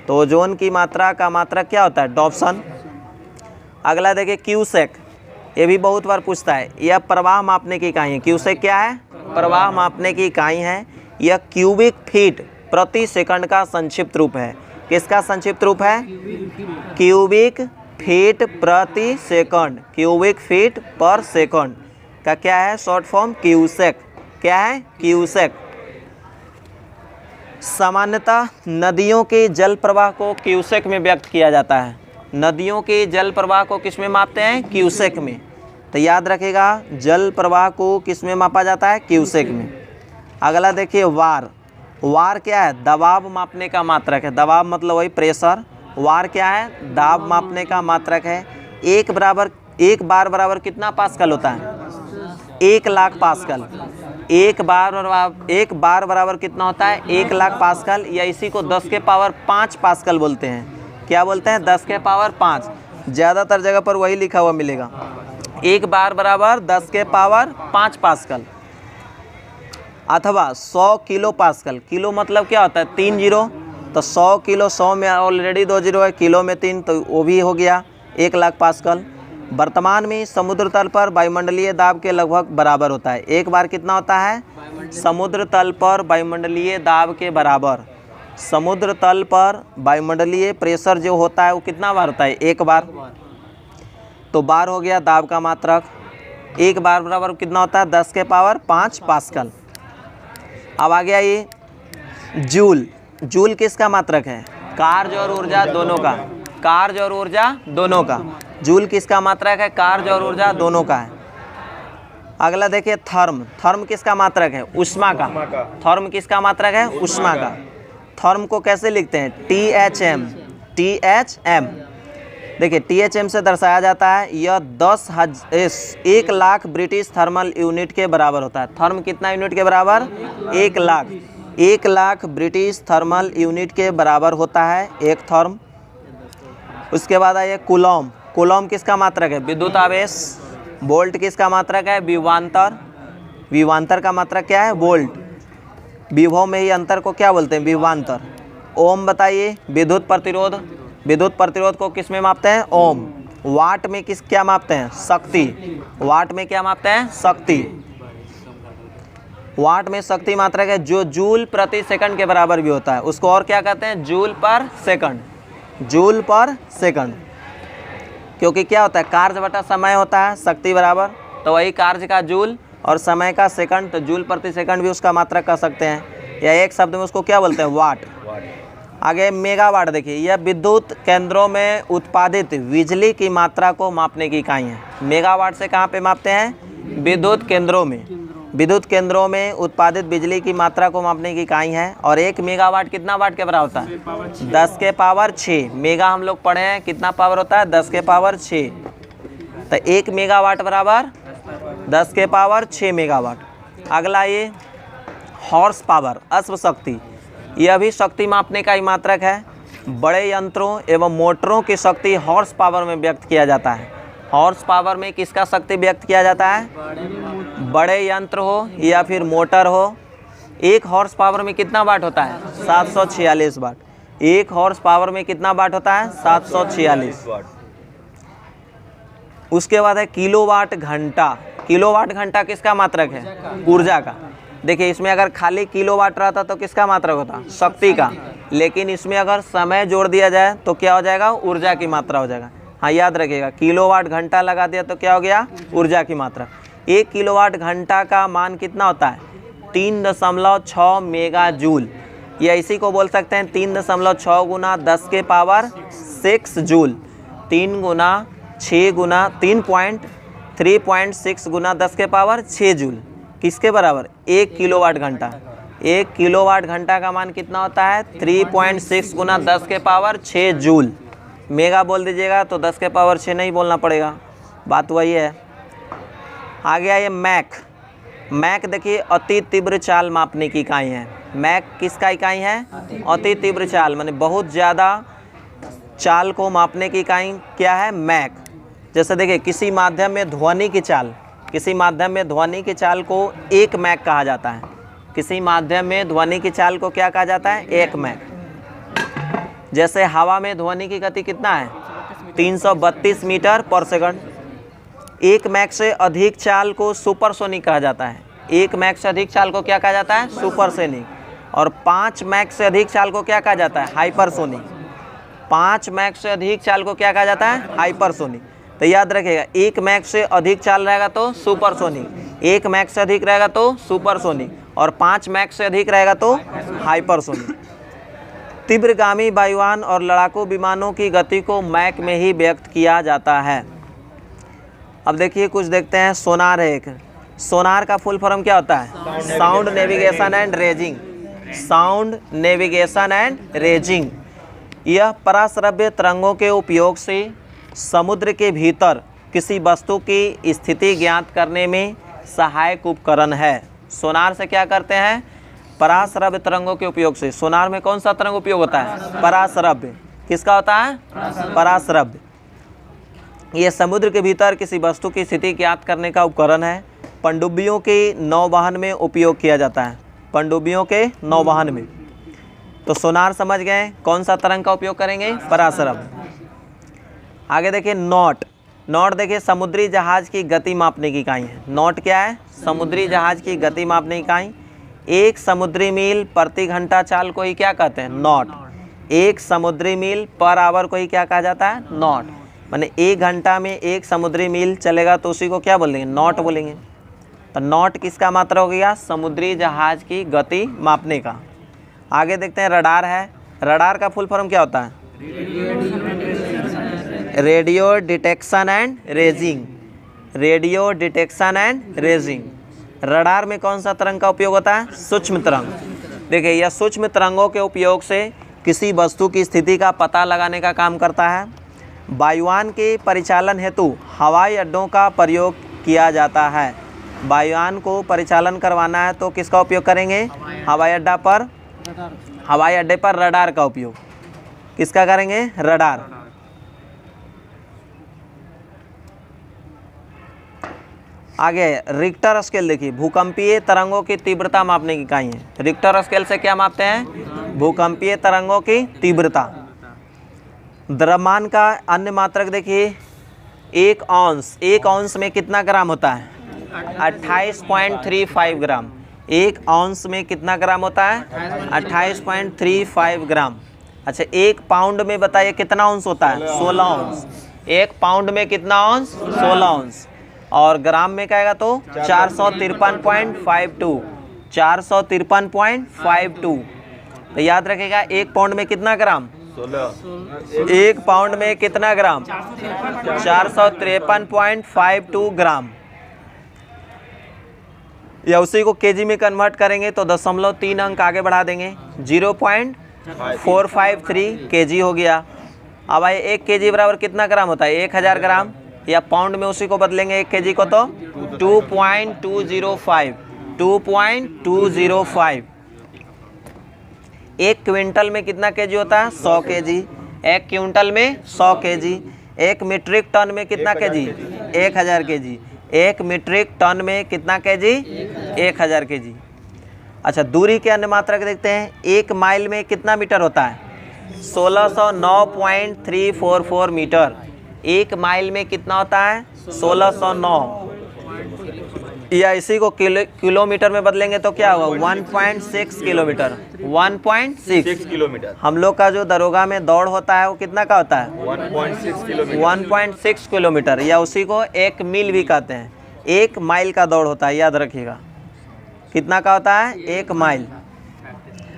तो ओजोन की मात्रा का मात्रक क्या होता है, डॉप्सन। अगला देखिए क्यूसेक, ये भी बहुत बार पूछता है। यह प्रवाह मापने की इकाई है। क्यूसेक क्या है, प्रवाह मापने की इकाई है। यह क्यूबिक फीट प्रति सेकंड का संक्षिप्त रूप है। किसका संक्षिप्त रूप है, क्यूबिक फीट प्रति सेकंड। क्यूबिक फीट पर सेकंड का क्या है, शॉर्ट फॉर्म क्यूसेक। क्या है, क्यूसेक। सामान्यतः नदियों के जल प्रवाह को क्यूसेक में व्यक्त किया जाता है। नदियों के जल प्रवाह को किस में मापते हैं, क्यूसेक में। तो याद रखिएगा जल प्रवाह को किस में मापा जाता है, क्यूसेक में। अगला देखिए वार। वार क्या है, दबाव मापने का मात्रक है। दबाव मतलब वही प्रेशर। वार क्या है, दाब मापने का मात्रक है। एक बार बराबर कितना पास्कल होता है, 1,00,000 पास्कल। एक बार बराबर कितना होता है, 1,00,000 पास्कल, या इसी को 10 के पावर 5 पास्कल बोलते हैं। क्या बोलते हैं, 10 के पावर 5। ज़्यादातर जगह पर वही लिखा हुआ मिलेगा। एक बार बराबर 10 के पावर 5 पास्कल, अथवा 100 किलो पास्कल। किलो मतलब क्या होता है, 3 जीरो। तो 100 किलो, 100 में ऑलरेडी 2 जीरो है, किलो में 3, तो वो भी हो गया 1,00,000 पास्कल। वर्तमान में समुद्र तल पर वायुमंडलीय दाब के लगभग बराबर होता है। एक बार कितना होता है, समुद्र तल पर वायुमंडलीय दाब के बराबर। समुद्र तल पर वायुमंडलीय प्रेशर जो होता है वो कितना बार होता है, एक बार। तो बार हो गया दाब का मात्रक। एक बार बराबर कितना होता है, 10 के पावर 5 पास्कल। अब आ गया ये जूल। जूल किसका मात्रक है, कार्य और ऊर्जा दोनों का। कार्य और ऊर्जा दोनों का। जूल किसका मात्रक है, कार्य और ऊर्जा दोनों का है। अगला देखिए थर्म। थर्म किसका मात्रक है, उष्मा का। थर्म किसका मात्रक है, उष्मा का। थर्म को कैसे लिखते हैं, THM। THM देखिए THM से दर्शाया जाता है। यह 1,00,000 ब्रिटिश थर्मल यूनिट के बराबर होता है। थर्म कितना यूनिट के बराबर, 1,00,000। 1,00,000 ब्रिटिश थर्मल यूनिट के बराबर होता है एक थर्म। उसके बाद आइए कूलॉम। कूलॉम किसका मात्रक है, विद्युत आवेश। वोल्ट किसका मात्रक है, विभवांतर। विभवांतर का मात्रक क्या है, वोल्ट। विभव में ही अंतर को क्या बोलते हैं? विभवांतर। ओम बताइए, विद्युत प्रतिरोध, विद्युत प्रतिरोध को किस में मापते हैं? ओम। वाट में क्या मापते हैं? शक्ति। वाट में क्या मापते हैं? शक्ति। वाट में शक्ति मात्रक है जो जूल प्रति सेकंड के बराबर भी होता है, उसको और क्या कहते हैं? जूल पर सेकंड। जूल पर सेकंड, क्योंकि क्या होता है? कार्य बटा समय होता है, शक्ति बराबर, तो वही कार्य का जूल और समय का सेकंड, तो जूल प्रति सेकंड भी उसका मात्रक कह सकते हैं, या एक शब्द में उसको क्या बोलते हैं? वाट। आगे मेगावाट देखिए, यह विद्युत केंद्रों में उत्पादित बिजली की मात्रा को मापने की इकाई है। मेगावाट से कहाँ पे मापते हैं? विद्युत केंद्रों में। विद्युत केंद्रों में उत्पादित बिजली की मात्रा को मापने की इकाई है। और 1 मेगावाट कितना वाट के बराबर होता है? 10 के पावर 6। मेगा हम लोग पढ़े हैं, कितना पावर होता है? 10 के पावर 6। तो 1 मेगावाट बराबर 10 के पावर 6 मेगावाट। अगला ये हॉर्स पावर, अश्व शक्ति, यह भी शक्ति मापने का ही मात्रक है। बड़े यंत्रों एवं मोटरों की शक्ति हॉर्स पावर में व्यक्त किया जाता है। हॉर्स पावर में किसका शक्ति व्यक्त किया जाता है? बड़े यंत्र हो या फिर मोटर हो। 1 हॉर्स पावर में कितना वाट होता है? 746 वाट। 1 हॉर्स पावर में कितना वाट होता है? 746 वाट। उसके बाद है किलोवाट घंटा। किलोवाट घंटा किसका मात्रक है? ऊर्जा का। देखिए, इसमें अगर खाली किलोवाट रहता तो किसका मात्रक होता? शक्ति का। लेकिन इसमें अगर समय जोड़ दिया जाए तो क्या हो जाएगा? ऊर्जा की मात्रा हो जाएगा। हाँ, याद रखिएगा, किलोवाट घंटा लगा दिया तो क्या हो गया? ऊर्जा की मात्रा। 1 किलोवाट घंटा का मान कितना होता है? 3.6 मेगा जूल, या इसी को बोल सकते हैं 3.6 गुना 10 के पावर 6 जूल। 3 गुना 6 गुना 3.6 गुना 10 के पावर 6 जूल, किसके बराबर? 1 किलोवाट घंटा। 1 किलोवाट घंटा का मान कितना होता है? 3.6 गुना 10 के पावर 6 जूल। मेगा बोल दीजिएगा तो 10 के पावर 6 नहीं बोलना पड़ेगा, बात वही है। आ गया ये मैक। मैक देखिए, अति तीव्र चाल मापने की इकाई है। मैक किसका इकाई है? अति तीव्र चाल, माने बहुत ज़्यादा चाल को मापने की इकाई क्या है? मैक। जैसे देखिए, किसी माध्यम में ध्वनि की चाल, किसी माध्यम में ध्वनि की चाल को 1 मैक कहा जाता है। किसी माध्यम में ध्वनि की चाल को क्या कहा जाता है? 1 मैक। जैसे हवा में ध्वनि की गति कितना है? 332 मीटर पर सेकंड। 1 मैक से अधिक चाल को सुपरसोनिक कहा जाता है। 1 मैक से अधिक चाल को क्या कहा जाता है? सुपरसोनिक। और 5 मैक से अधिक चाल को क्या कहा जाता है? हाइपरसोनिक। 5 मैक से अधिक चाल को क्या कहा जाता है? हाइपरसोनिक। तो याद रखिएगा, 1 मैक से अधिक चाल रहेगा तो सुपरसोनिक, 1 मैक से अधिक रहेगा तो सुपरसोनिक, और 5 मैक से अधिक रहेगा तो हाइपरसोनिक। तीव्रगामी वायुयान और लड़ाकू विमानों की गति को मैक में ही व्यक्त किया जाता है। अब देखिए, कुछ देखते हैं। सोनार है एक। सोनार का फुल फॉर्म क्या होता है? Sound navigation and raising. Sound navigation and raising. यह पराश्रव्य तरंगों के उपयोग से समुद्र के भीतर किसी वस्तु की स्थिति ज्ञात करने में सहायक उपकरण है। सोनार से क्या करते हैं? पराश्रव्य तरंगों के उपयोग से। सोनार में कौन सा तरंग उपयोग होता है? पराश्रव्य। किसका होता है? पराश्रव्य। यह समुद्र के भीतर किसी वस्तु की स्थिति ज्ञात करने का उपकरण है। पनडुब्बियों के नौवहन में उपयोग किया जाता है। पनडुब्बियों के नौवहन में। तो सोनार समझ गए, कौन सा तरंग का उपयोग करेंगे? पराश्रव्य। आगे देखिए, नॉट। नॉट देखिए, समुद्री जहाज की गति मापने की इकाई है। नॉट क्या है? समुद्री जहाज की गति मापने की इकाई। 1 समुद्री मील प्रति घंटा चाल को ही क्या कहते हैं? नॉट। 1 समुद्री मील पर आवर को ही क्या कहा जाता है? नॉट। माने 1 घंटा में 1 समुद्री मील चलेगा तो उसी को क्या बोलेंगे? नॉट बोलेंगे। तो नॉट किसका मात्रा हो गया? समुद्री जहाज की गति मापने का। आगे देखते हैं, रडार है। रडार का फुल फॉर्म क्या होता है? Radio detection and raising. Radio detection and raising. Radar में कौन सा तरंग का उपयोग होता है? सूक्ष्म तरंग। देखिए, यह सूक्ष्म तरंगों के उपयोग से किसी वस्तु की स्थिति का पता लगाने का काम करता है। वायुयान के परिचालन हेतु हवाई अड्डों का प्रयोग किया जाता है। वायुयान को परिचालन करवाना है तो किसका उपयोग करेंगे? हवाई अड्डा पर, हवाई अड्डे पर रडार का उपयोग। किसका करेंगे? रडार। आगे रिक्टर स्केल देखिए, भूकंपीय तरंगों की तीव्रता मापने की इकाई है। रिक्टर स्केल से क्या मापते हैं? भूकंपीय तरंगों की तीव्रता। द्रव्यमान का अन्य मात्रक देखिए, 1 औंस। 1 औंस में कितना ग्राम होता है? 28.35 ग्राम। 1 औंस में कितना ग्राम होता है? 28.35 ग्राम। अच्छा, 1 पाउंड में बताइए कितना औंस होता है? 16 औंस। 1 पाउंड में कितना औंस? 16 औंस। और ग्राम में कहेगा तो 453.52। 453.52। तो याद रखेगा 1 पाउंड में कितना ग्राम? 16। 1 पाउंड में कितना ग्राम? 453.52 ग्राम। या उसी को केजी में कन्वर्ट करेंगे तो 0.3 अंक आगे बढ़ा देंगे, 0.453 केजी हो गया। अब आइए 1 केजी बराबर कितना ग्राम होता है? 1000 ग्राम। या पाउंड में उसी को बदलेंगे 1 केजी को तो 2.205। 2.205। 1 क्विंटल में कितना केजी होता है? 100 केजी। 1 क्विंटल में 100 केजी। 1 मीट्रिक टन में कितना केजी? 1000 केजी। 1 मीट्रिक टन में कितना केजी? 1000 केजी। अच्छा, दूरी के अन्य मात्रक देखते हैं। 1 माइल में कितना मीटर होता है? 1609.344 मीटर। 1 माइल में कितना होता है? 1609। या इसी को किलोमीटर में बदलेंगे तो क्या होगा? 1.6 किलोमीटर। 1.6 किलोमीटर। हम लोग का जो दरोगा में दौड़ होता है वो कितना का होता है? 1.6 किलोमीटर। 1.6 किलोमीटर। या उसी को 1 मील भी कहते हैं। 1 माइल का दौड़ होता है, याद रखिएगा। कितना का होता है? 1 माइल।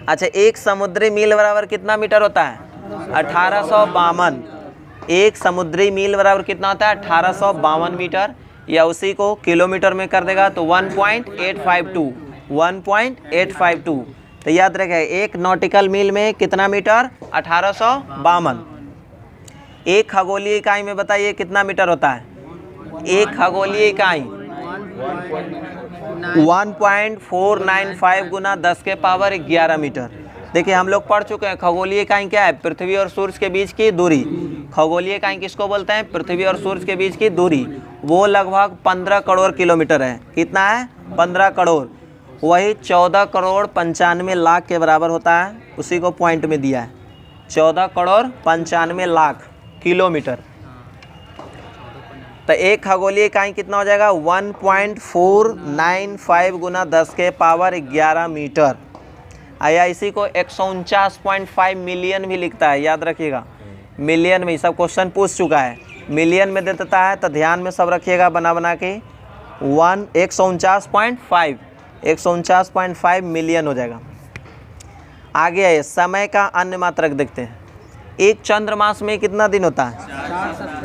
अच्छा, 1 समुद्री मील बराबर कितना मीटर होता है? 1852। 1 समुद्री मील बराबर कितना होता है? 1852 मीटर। या उसी को किलोमीटर में कर देगा तो 1.852। 1.852। तो याद रखें 1 नॉटिकल मील में कितना मीटर? 1852। 1 खगोलीय इकाई में बताइए कितना मीटर होता है? 1 खगोलीय इकाई 1.495 गुना 10 के पावर 11 मीटर। देखिए हम लोग पढ़ चुके हैं खगोलीय इकाई क्या है? पृथ्वी और सूर्य के बीच की दूरी। खगोलीय इकाई किसको बोलते हैं? पृथ्वी और सूर्य के बीच की दूरी। वो लगभग 15 करोड़ किलोमीटर है। कितना है? 15 करोड़। वही 14 करोड़ 95 लाख के बराबर होता है। उसी को पॉइंट में दिया है, 14 करोड़ 95 लाख किलोमीटर। तो 1 खगोलीय इकाई कितना हो जाएगा? 1.495 गुना 10 के पावर 11 मीटर। आया इसी को 149.5 मिलियन भी लिखता है, याद रखिएगा। मिलियन में सब क्वेश्चन पूछ चुका है, मिलियन में दे देता है तो ध्यान में सब रखिएगा बना बना के। 149.5 मिलियन हो जाएगा। आगे है समय का अन्य मात्रक देखते हैं। 1 चंद्रमास में कितना दिन होता है?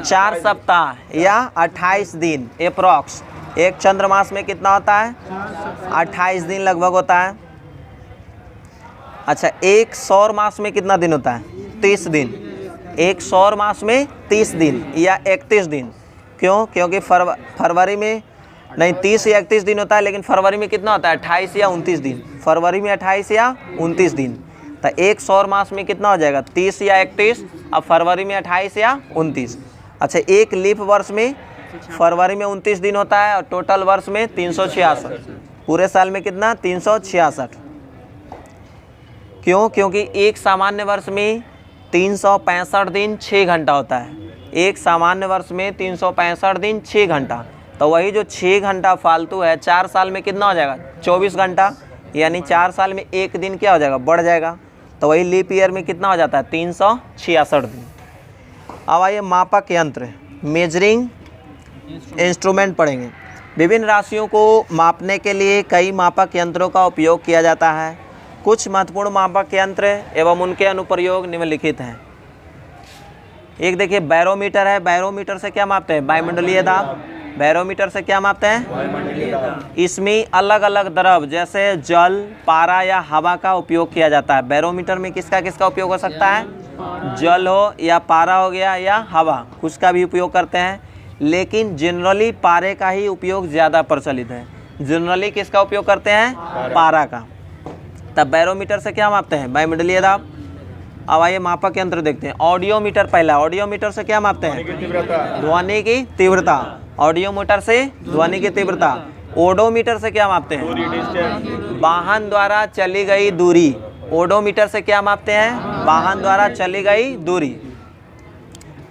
4 सप्ताह या 28 दिन अप्रॉक्स। 1 चंद्रमास में कितना होता है? 28 दिन लगभग होता है। अच्छा, 1 सौर मास में कितना दिन होता है? 30 दिन। 1 सौर मास में 30 दिन या 31 दिन। क्यों? क्योंकि फरवरी में नहीं 30 या 31 दिन होता है, लेकिन फरवरी में कितना होता है? 28 या 29 दिन। फरवरी में 28 या 29 दिन। तो 1 सौर मास में कितना हो जाएगा? 30 या 31। अब फरवरी में 28 या 29। अच्छा, 1 लीप वर्ष में फरवरी में 29 दिन होता है और टोटल वर्ष में 366। पूरे साल में कितना? 366। क्यों? क्योंकि एक सामान्य वर्ष में 365 दिन 6 घंटा होता है। एक सामान्य वर्ष में 365 दिन 6 घंटा। तो वही जो 6 घंटा फालतू है 4 साल में कितना हो जाएगा? 24 घंटा। यानी 4 साल में 1 दिन क्या हो जाएगा? बढ़ जाएगा। तो वही लीप ईयर में कितना हो जाता है? 366 दिन। अब आइए मापक यंत्र, मेजरिंग इंस्ट्रूमेंट पढ़ेंगे। विभिन्न राशियों को मापने के लिए कई मापक यंत्रों का उपयोग किया जाता है। कुछ महत्वपूर्ण मापक यंत्र एवं उनके अनुप्रयोग निम्नलिखित हैं। एक देखिए बैरोमीटर है। बैरोमीटर से क्या मापते हैं? वायुमंडलीय दाब। बैरोमीटर से क्या मापते हैं? इसमें अलग अलग द्रव जैसे जल, पारा या हवा का उपयोग किया जाता है। बैरोमीटर में किसका किसका उपयोग हो सकता है? जल हो या पारा हो गया या हवा, कुछ का भी उपयोग करते हैं। लेकिन जनरली पारे का ही उपयोग ज़्यादा प्रचलित है। जनरली किसका उपयोग करते हैं? पारा का। तब बैरोमीटर से क्या मापते हैं? वायुमंडलीय दाब। अब आइए मापक यंत्र देखते हैं। ऑडियोमीटर पहला। ऑडियोमीटर से क्या मापते हैं? ध्वनि की तीव्रता। ऑडियोमीटर से ध्वनि की तीव्रता। ओडोमीटर से क्या मापते हैं? दूरी, डिस्टेंस। वाहन द्वारा चली गई दूरी। ओडोमीटर से क्या मापते हैं? वाहन द्वारा चली गई दूरी।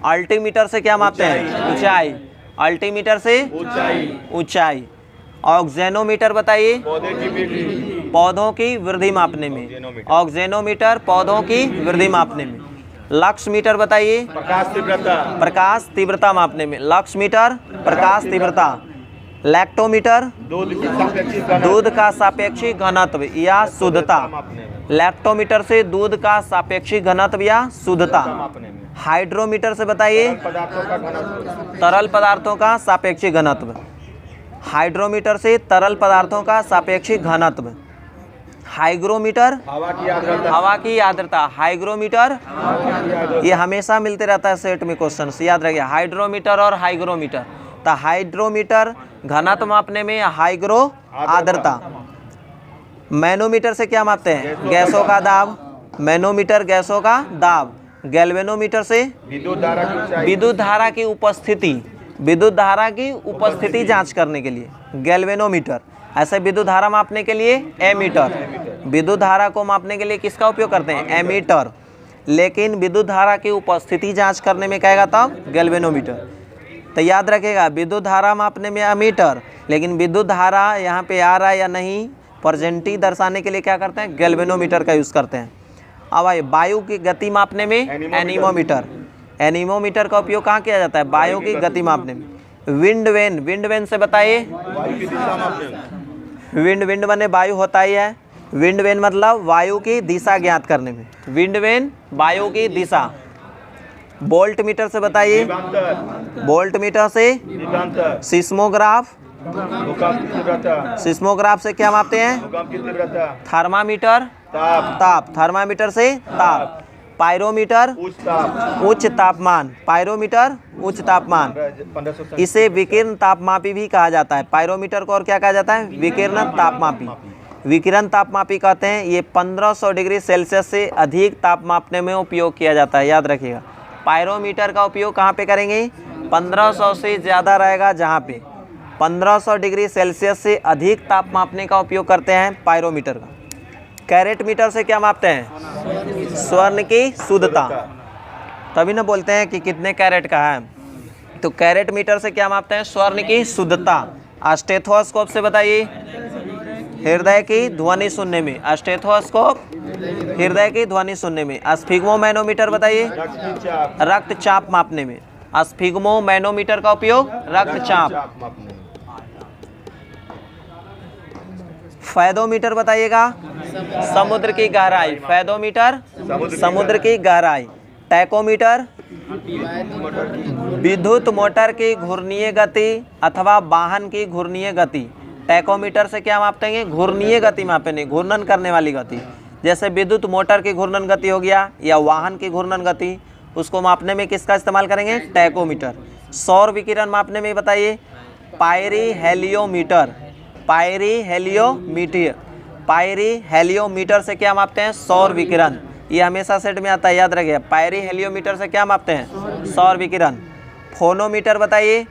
अल्टीमीटर से क्या मापते हैं? ऊंचाई। अल्टीमीटर से ऊंचाई। ऊंचाई। ऑक्जेनोमीटर बताइए। पौधे की वृद्धि। पौधों की वृद्धि मापने में। ऑक्जेनोमीटर पौधों की वृद्धि मापने में। लक्स मीटर बताइए। प्रकाश तीव्रता। प्रकाश तीव्रता मापने में। लक्स मीटर प्रकाश तीव्रता। लैक्टोमीटर दूध की सापेक्षिक घनत्व। दूध का सापेक्षिक घनत्व या शुद्धता। मापने में। लैक्टोमीटर से दूध का सापेक्षिक घनत्व या शुद्धता। मापने में। हाइड्रोमीटर से बताइए। पदार्थों का घनत्व। तरल पदार्थों का सापेक्षिक घनत्व। हाइड्रोमीटर से तरल पदार्थों का सापेक्षिक घनत्व। हाइग्रोमीटर हवा की आर्द्रता। हवा की आर्द्रता। हाइग्रोमीटर ये हमेशा मिलते रहता है सेट में क्वेश्चन, याद रखिए। हाइड्रोमीटर और हाइग्रोमीटर। तो हाइड्रोमीटर घनत्व मापने में, हाइग्रो आर्द्रता। मैनोमीटर से क्या मापते हैं? गैसों का दाब। मैनोमीटर गैसों का दाब। गैल्वेनोमीटर से विद्युत धारा की ऊंचाई। विद्युत धारा की उपस्थिति। विद्युत धारा की उपस्थिति जांच करने के लिए गैल्वेनोमीटर। ऐसे विद्युत धारा मापने के लिए एमीटर। विद्युत धारा को मापने के लिए किसका उपयोग करते हैं? एमीटर। लेकिन विद्युत धारा की उपस्थिति जांच करने में कहेगा तब गैल्वेनोमीटर। तो याद रखेगा, विद्युत धारा मापने में एमीटर, लेकिन विद्युत धारा यहाँ पे आ रहा है या नहीं प्रेजेंटी दर्शाने के लिए क्या करते हैं? गैल्वेनोमीटर का यूज़ करते हैं। अब आइए वायु की गति मापने में एनीमोमीटर। एनीमोमीटर का उपयोग कहाँ किया जाता है? वायु की गति मापने में। Wind vane. विंड वेन से बताइए। वायु की दिशा मापने में। विंड बने वायु होता ही है। विंड वेन मतलब वायु की दिशा ज्ञात करने में। विंड वेन वायु की दिशा। वोल्ट मीटर से बताइए। विभवांतर। वोल्ट मीटर से विभवांतर। सिस्मोग्राफ। भूकंप की तीव्रता। सिस्मोग्राफ से क्या मापते हैं? भूकंप की तीव्रता। थर्मामीटर ताप। ताप। थर्मामीटर से ताप। पायरोमीटर उच्च ताप। उच्च तापमान। पायरोमीटर उच्च तापमान। 1500 इसे विकिरण तापमापी भी कहा जाता है। पायरोमीटर को और क्या कहा जाता है? विकिरण तापमापी। विकिरण तापमापी कहते हैं। ये 1500 डिग्री सेल्सियस से अधिक ताप मापने में उपयोग किया जाता है, याद रखिएगा। पायरोमीटर का उपयोग कहाँ पे करेंगे? 1500 से ज़्यादा रहेगा जहाँ पे 1500 डिग्री सेल्सियस से अधिक ताप मापने का उपयोग करते हैं पायरोमीटर का। कैरेट मीटर से क्या मापते हैं? स्वर्ण की शुद्धता। तभी ना बोलते हैं कि कितने कैरेट का है। तो कैरेट मीटर से क्या मापते हैं? स्वर्ण की शुद्धता। स्टेथोस्कोप से बताइए। हृदय की ध्वनि सुनने में। स्टेथोस्कोप हृदय की ध्वनि सुनने में। स्फिग्मोमैनोमीटर बताइए। रक्तचाप। रक्तचाप मापने में। स्फिग्मोमैनोमीटर का उपयोग रक्तचाप। मापने में। फैदोमीटर बताइएगा। समुद्र की गहराई। फैदोमीटर समुद्र की गहराई। टैकोमीटर विद्युत मोटर की घूर्णीय गति अथवा वाहन की घूर्णीय गति। टैकोमीटर से क्या मापते हैं? घूर्णीय गति मापेंगे, घूर्णन करने वाली गति। जैसे विद्युत मोटर की घूर्णन गति हो गया या वाहन की घूर्णन गति, उसको मापने में किसका इस्तेमाल करेंगे? टैकोमीटर। सौर विकिरण मापने में बताइए। पायरी हेलियोमीटर। पायरी हेलियोमीटर। पायरी हेलियोमीटर से क्या मापते हैं? सौर विकिरण। ये हमेशा सेट में आता है, याद रखिए। पायरी हेलियोमीटर से क्या मापते हैं? सौर विकिरण। फोनोमीटर बताइए।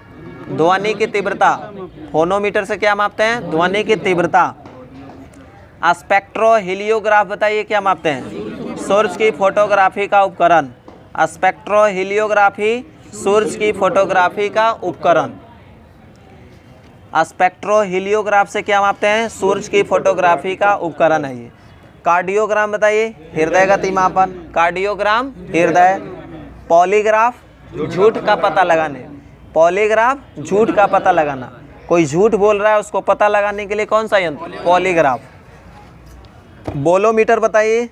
ध्वनि की तीव्रता। फोनोमीटर से क्या मापते हैं? ध्वनि की तीव्रता। स्पेक्ट्रोहीलियोग्राफ बताइए क्या मापते हैं? सूर्य की फोटोग्राफी का उपकरण। स्पेक्ट्रोहीलियोग्राफी सूर्य की फोटोग्राफी का उपकरण। स्पेक्ट्रोहीलियोग्राफ से क्या मापते हैं? सूर्य की फोटोग्राफी का उपकरण है ये। कार्डियोग्राम बताइए। हृदय गति मापन। कार्डियोग्राम हृदय। पॉलीग्राफ झूठ का पता लगाने। पॉलीग्राफ झूठ का पता लगाना। कोई झूठ बोल रहा है उसको पता लगाने के लिए कौन सा यंत्र? पॉलीग्राफ। बोलोमीटर बताइए।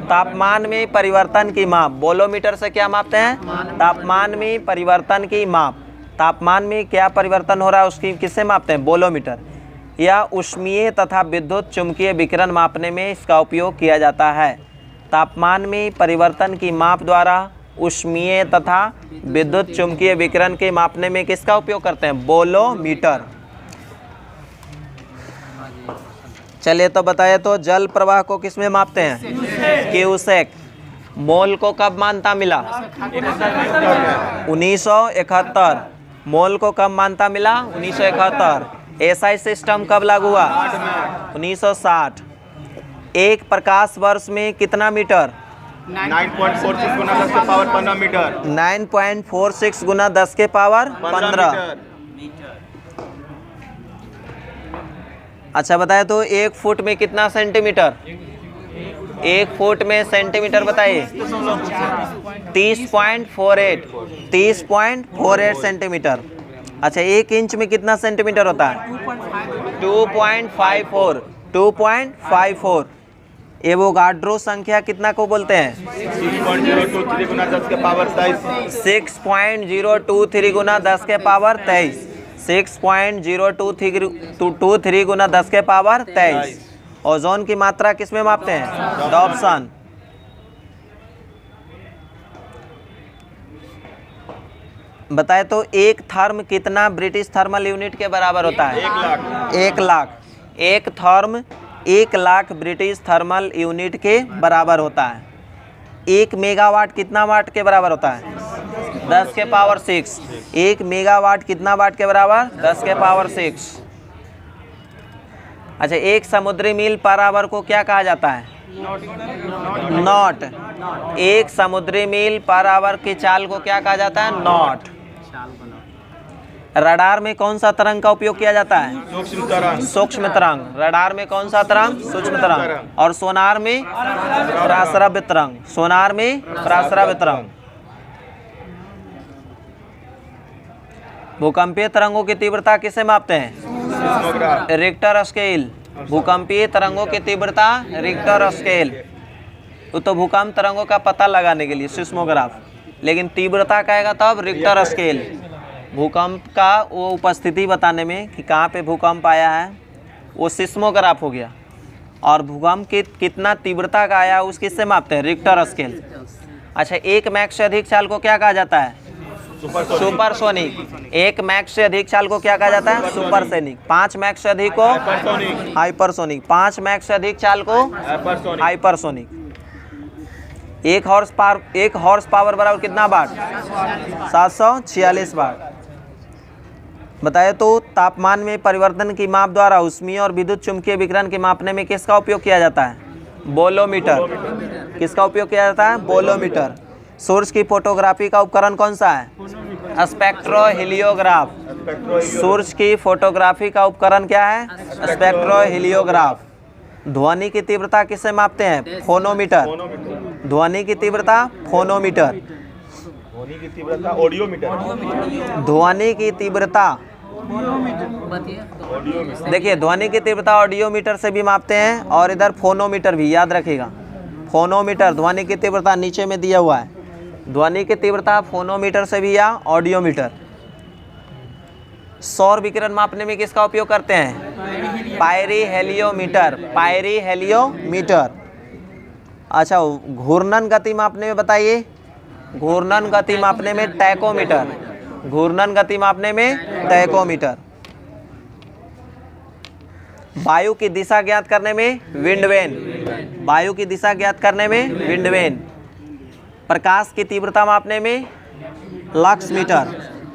तापमान में परिवर्तन की माप। बोलोमीटर से क्या मापते हैं? तापमान में परिवर्तन की माप। तापमान में क्या परिवर्तन हो रहा है उसकी किससे मापते हैं? बोलोमीटर। या ऊष्मीय तथा विद्युत चुंबकीय विकिरण मापने में इसका उपयोग किया जाता है। तापमान में परिवर्तन की माप द्वारा ऊष्मीय तथा विद्युत चुंबकीय विकिरण के मापने में किसका उपयोग करते हैं? बोलोमीटर। चलिए तो बताइए तो जल प्रवाह को किस में मापते हैं? क्यूसेक। मोल को कब मान्यता मिला? 1971। मोल को कब मान्यता मिला? 1971। एसआई सिस्टम कब लागू हुआ? 1960। एक प्रकाश वर्ष में कितना मीटर? 9.46 गुना 10 के पावर 15 मीटर। 9.46 गुना 10 के पावर 15। अच्छा बताए तो 1 फुट में कितना सेंटीमीटर? 1 फुट में सेंटीमीटर बताइए। 30.48 सेंटीमीटर। अच्छा 1 इंच में कितना सेंटीमीटर होता है? 2.54। एवोगाड्रो संख्या कितना को बोलते हैं? 6.023 गुना 10 के पावर 23। 6.023 गुना 10 के पावर 23। 6.023 गुना 10 के पावर 23। ओजोन की मात्रा किस में मापते हैं? डॉप्सन। बताए तो एक थर्म कितना ब्रिटिश थर्मल यूनिट के बराबर होता है? 1 लाख। एक therm 1 lakh British thermal unit के बराबर होता है। 1 मेगावाट कितना वाट के बराबर होता है? 10 के पावर 6। 1 मेगावाट कितना वाट के बराबर? 10 के पावर 6। अच्छा 1 समुद्री मील पर आवर को क्या कहा जाता है? नॉट। 1 समुद्री मील पर आवर की चाल को क्या कहा जाता है? नॉट। रडार में कौन सा तरंग का उपयोग किया जाता है? सूक्ष्म तरंग। सूक्ष्म तरंग। रडार में कौन सा तरंग? सूक्ष्म तरंग। और सोनार में प्राश्रव्य तरंग। सोनार में प्राश्रव्य तरंग। भूकंपीय तरंगों की तीव्रता किसे मापते हैं? Richter scale. भूकंपीय तरंगों की तीव्रता रिक्टर स्केल। तो भूकंप तरंगों का पता लगाने के लिए सिस्मोग्राफ, लेकिन तीव्रता कहेगा तब रिक्टर स्केल। भूकंप का वो उपस्थिति बताने में कि कहाँ पे भूकंप आया है वो सिस्मोग्राफ हो गया, और भूकंप की कितना तीव्रता का आया उस किससे मापते हैं? Richter scale. अच्छा 1 मैक से अधिक चाल को क्या कहा जाता है? सुपरसोनिक। 1 मैक से अधिक चाल को क्या कहा जाता है? सुपरसोनिक। 5 मैक से अधिक को हाइपरसोनिक। 5 मैक से अधिक चाल को हाइपरसोनिक। 1 हॉर्स पावर बराबर कितना वाट? 746 वाट। बताए तो तापमान में परिवर्तन की माप द्वारा ऊष्मीय और विद्युत चुंबकीय विकिरण के मापने में किसका उपयोग किया जाता है? बोलोमीटर। किसका उपयोग किया जाता है? बोलोमीटर। सूर्य की फोटोग्राफी का उपकरण कौन सा है? स्पेक्ट्रोहीलियोग्राफ। सूर्य की फोटोग्राफी का उपकरण क्या है? स्पेक्ट्रोहीलियोग्राफ। ध्वनि की तीव्रता किससे मापते हैं? फोनोमीटर। ध्वनि की तीव्रता फोनोमीटर। ध्वनि की तीव्रता ऑडियोमीटर। ध्वनि की तीव्रता देखिए, ध्वनि की तीव्रता ऑडियोमीटर से भी मापते हैं, और इधर फोनोमीटर भी, याद रखिएगा। फोनोमीटर ध्वनि की तीव्रता नीचे में दिया हुआ है। ध्वनि की तीव्रता फोनोमीटर से भी या ऑडियोमीटर। सौर विकिरण मापने में किसका उपयोग करते हैं? पायरीहेलियोमीटर। पायरीहेलियोमीटर। अच्छा घूर्णन गति मापने में बताइए। घूर्णन गति मापने में टैकोमीटर। घूर्णन गति मापने में टैकोमीटर। वायु की दिशा ज्ञात करने में विंडवेन। वायु की दिशा ज्ञात करने में विंडवेन। प्रकाश की तीव्रता मापने में लक्स मीटर।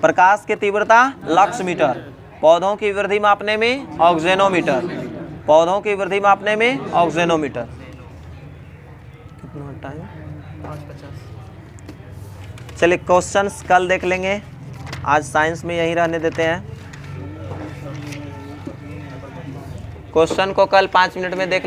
प्रकाश की तीव्रता लक्स मीटर। पौधों की वृद्धि मापने में ऑक्जेनोमीटर। पौधों की वृद्धि मापने में ऑक्जेनोमीटर। कितना टाइम? चलिए क्वेश्चंस कल देख लेंगे, आज साइंस में यही रहने देते हैं। क्वेश्चन को कल 5 मिनट में देख लें।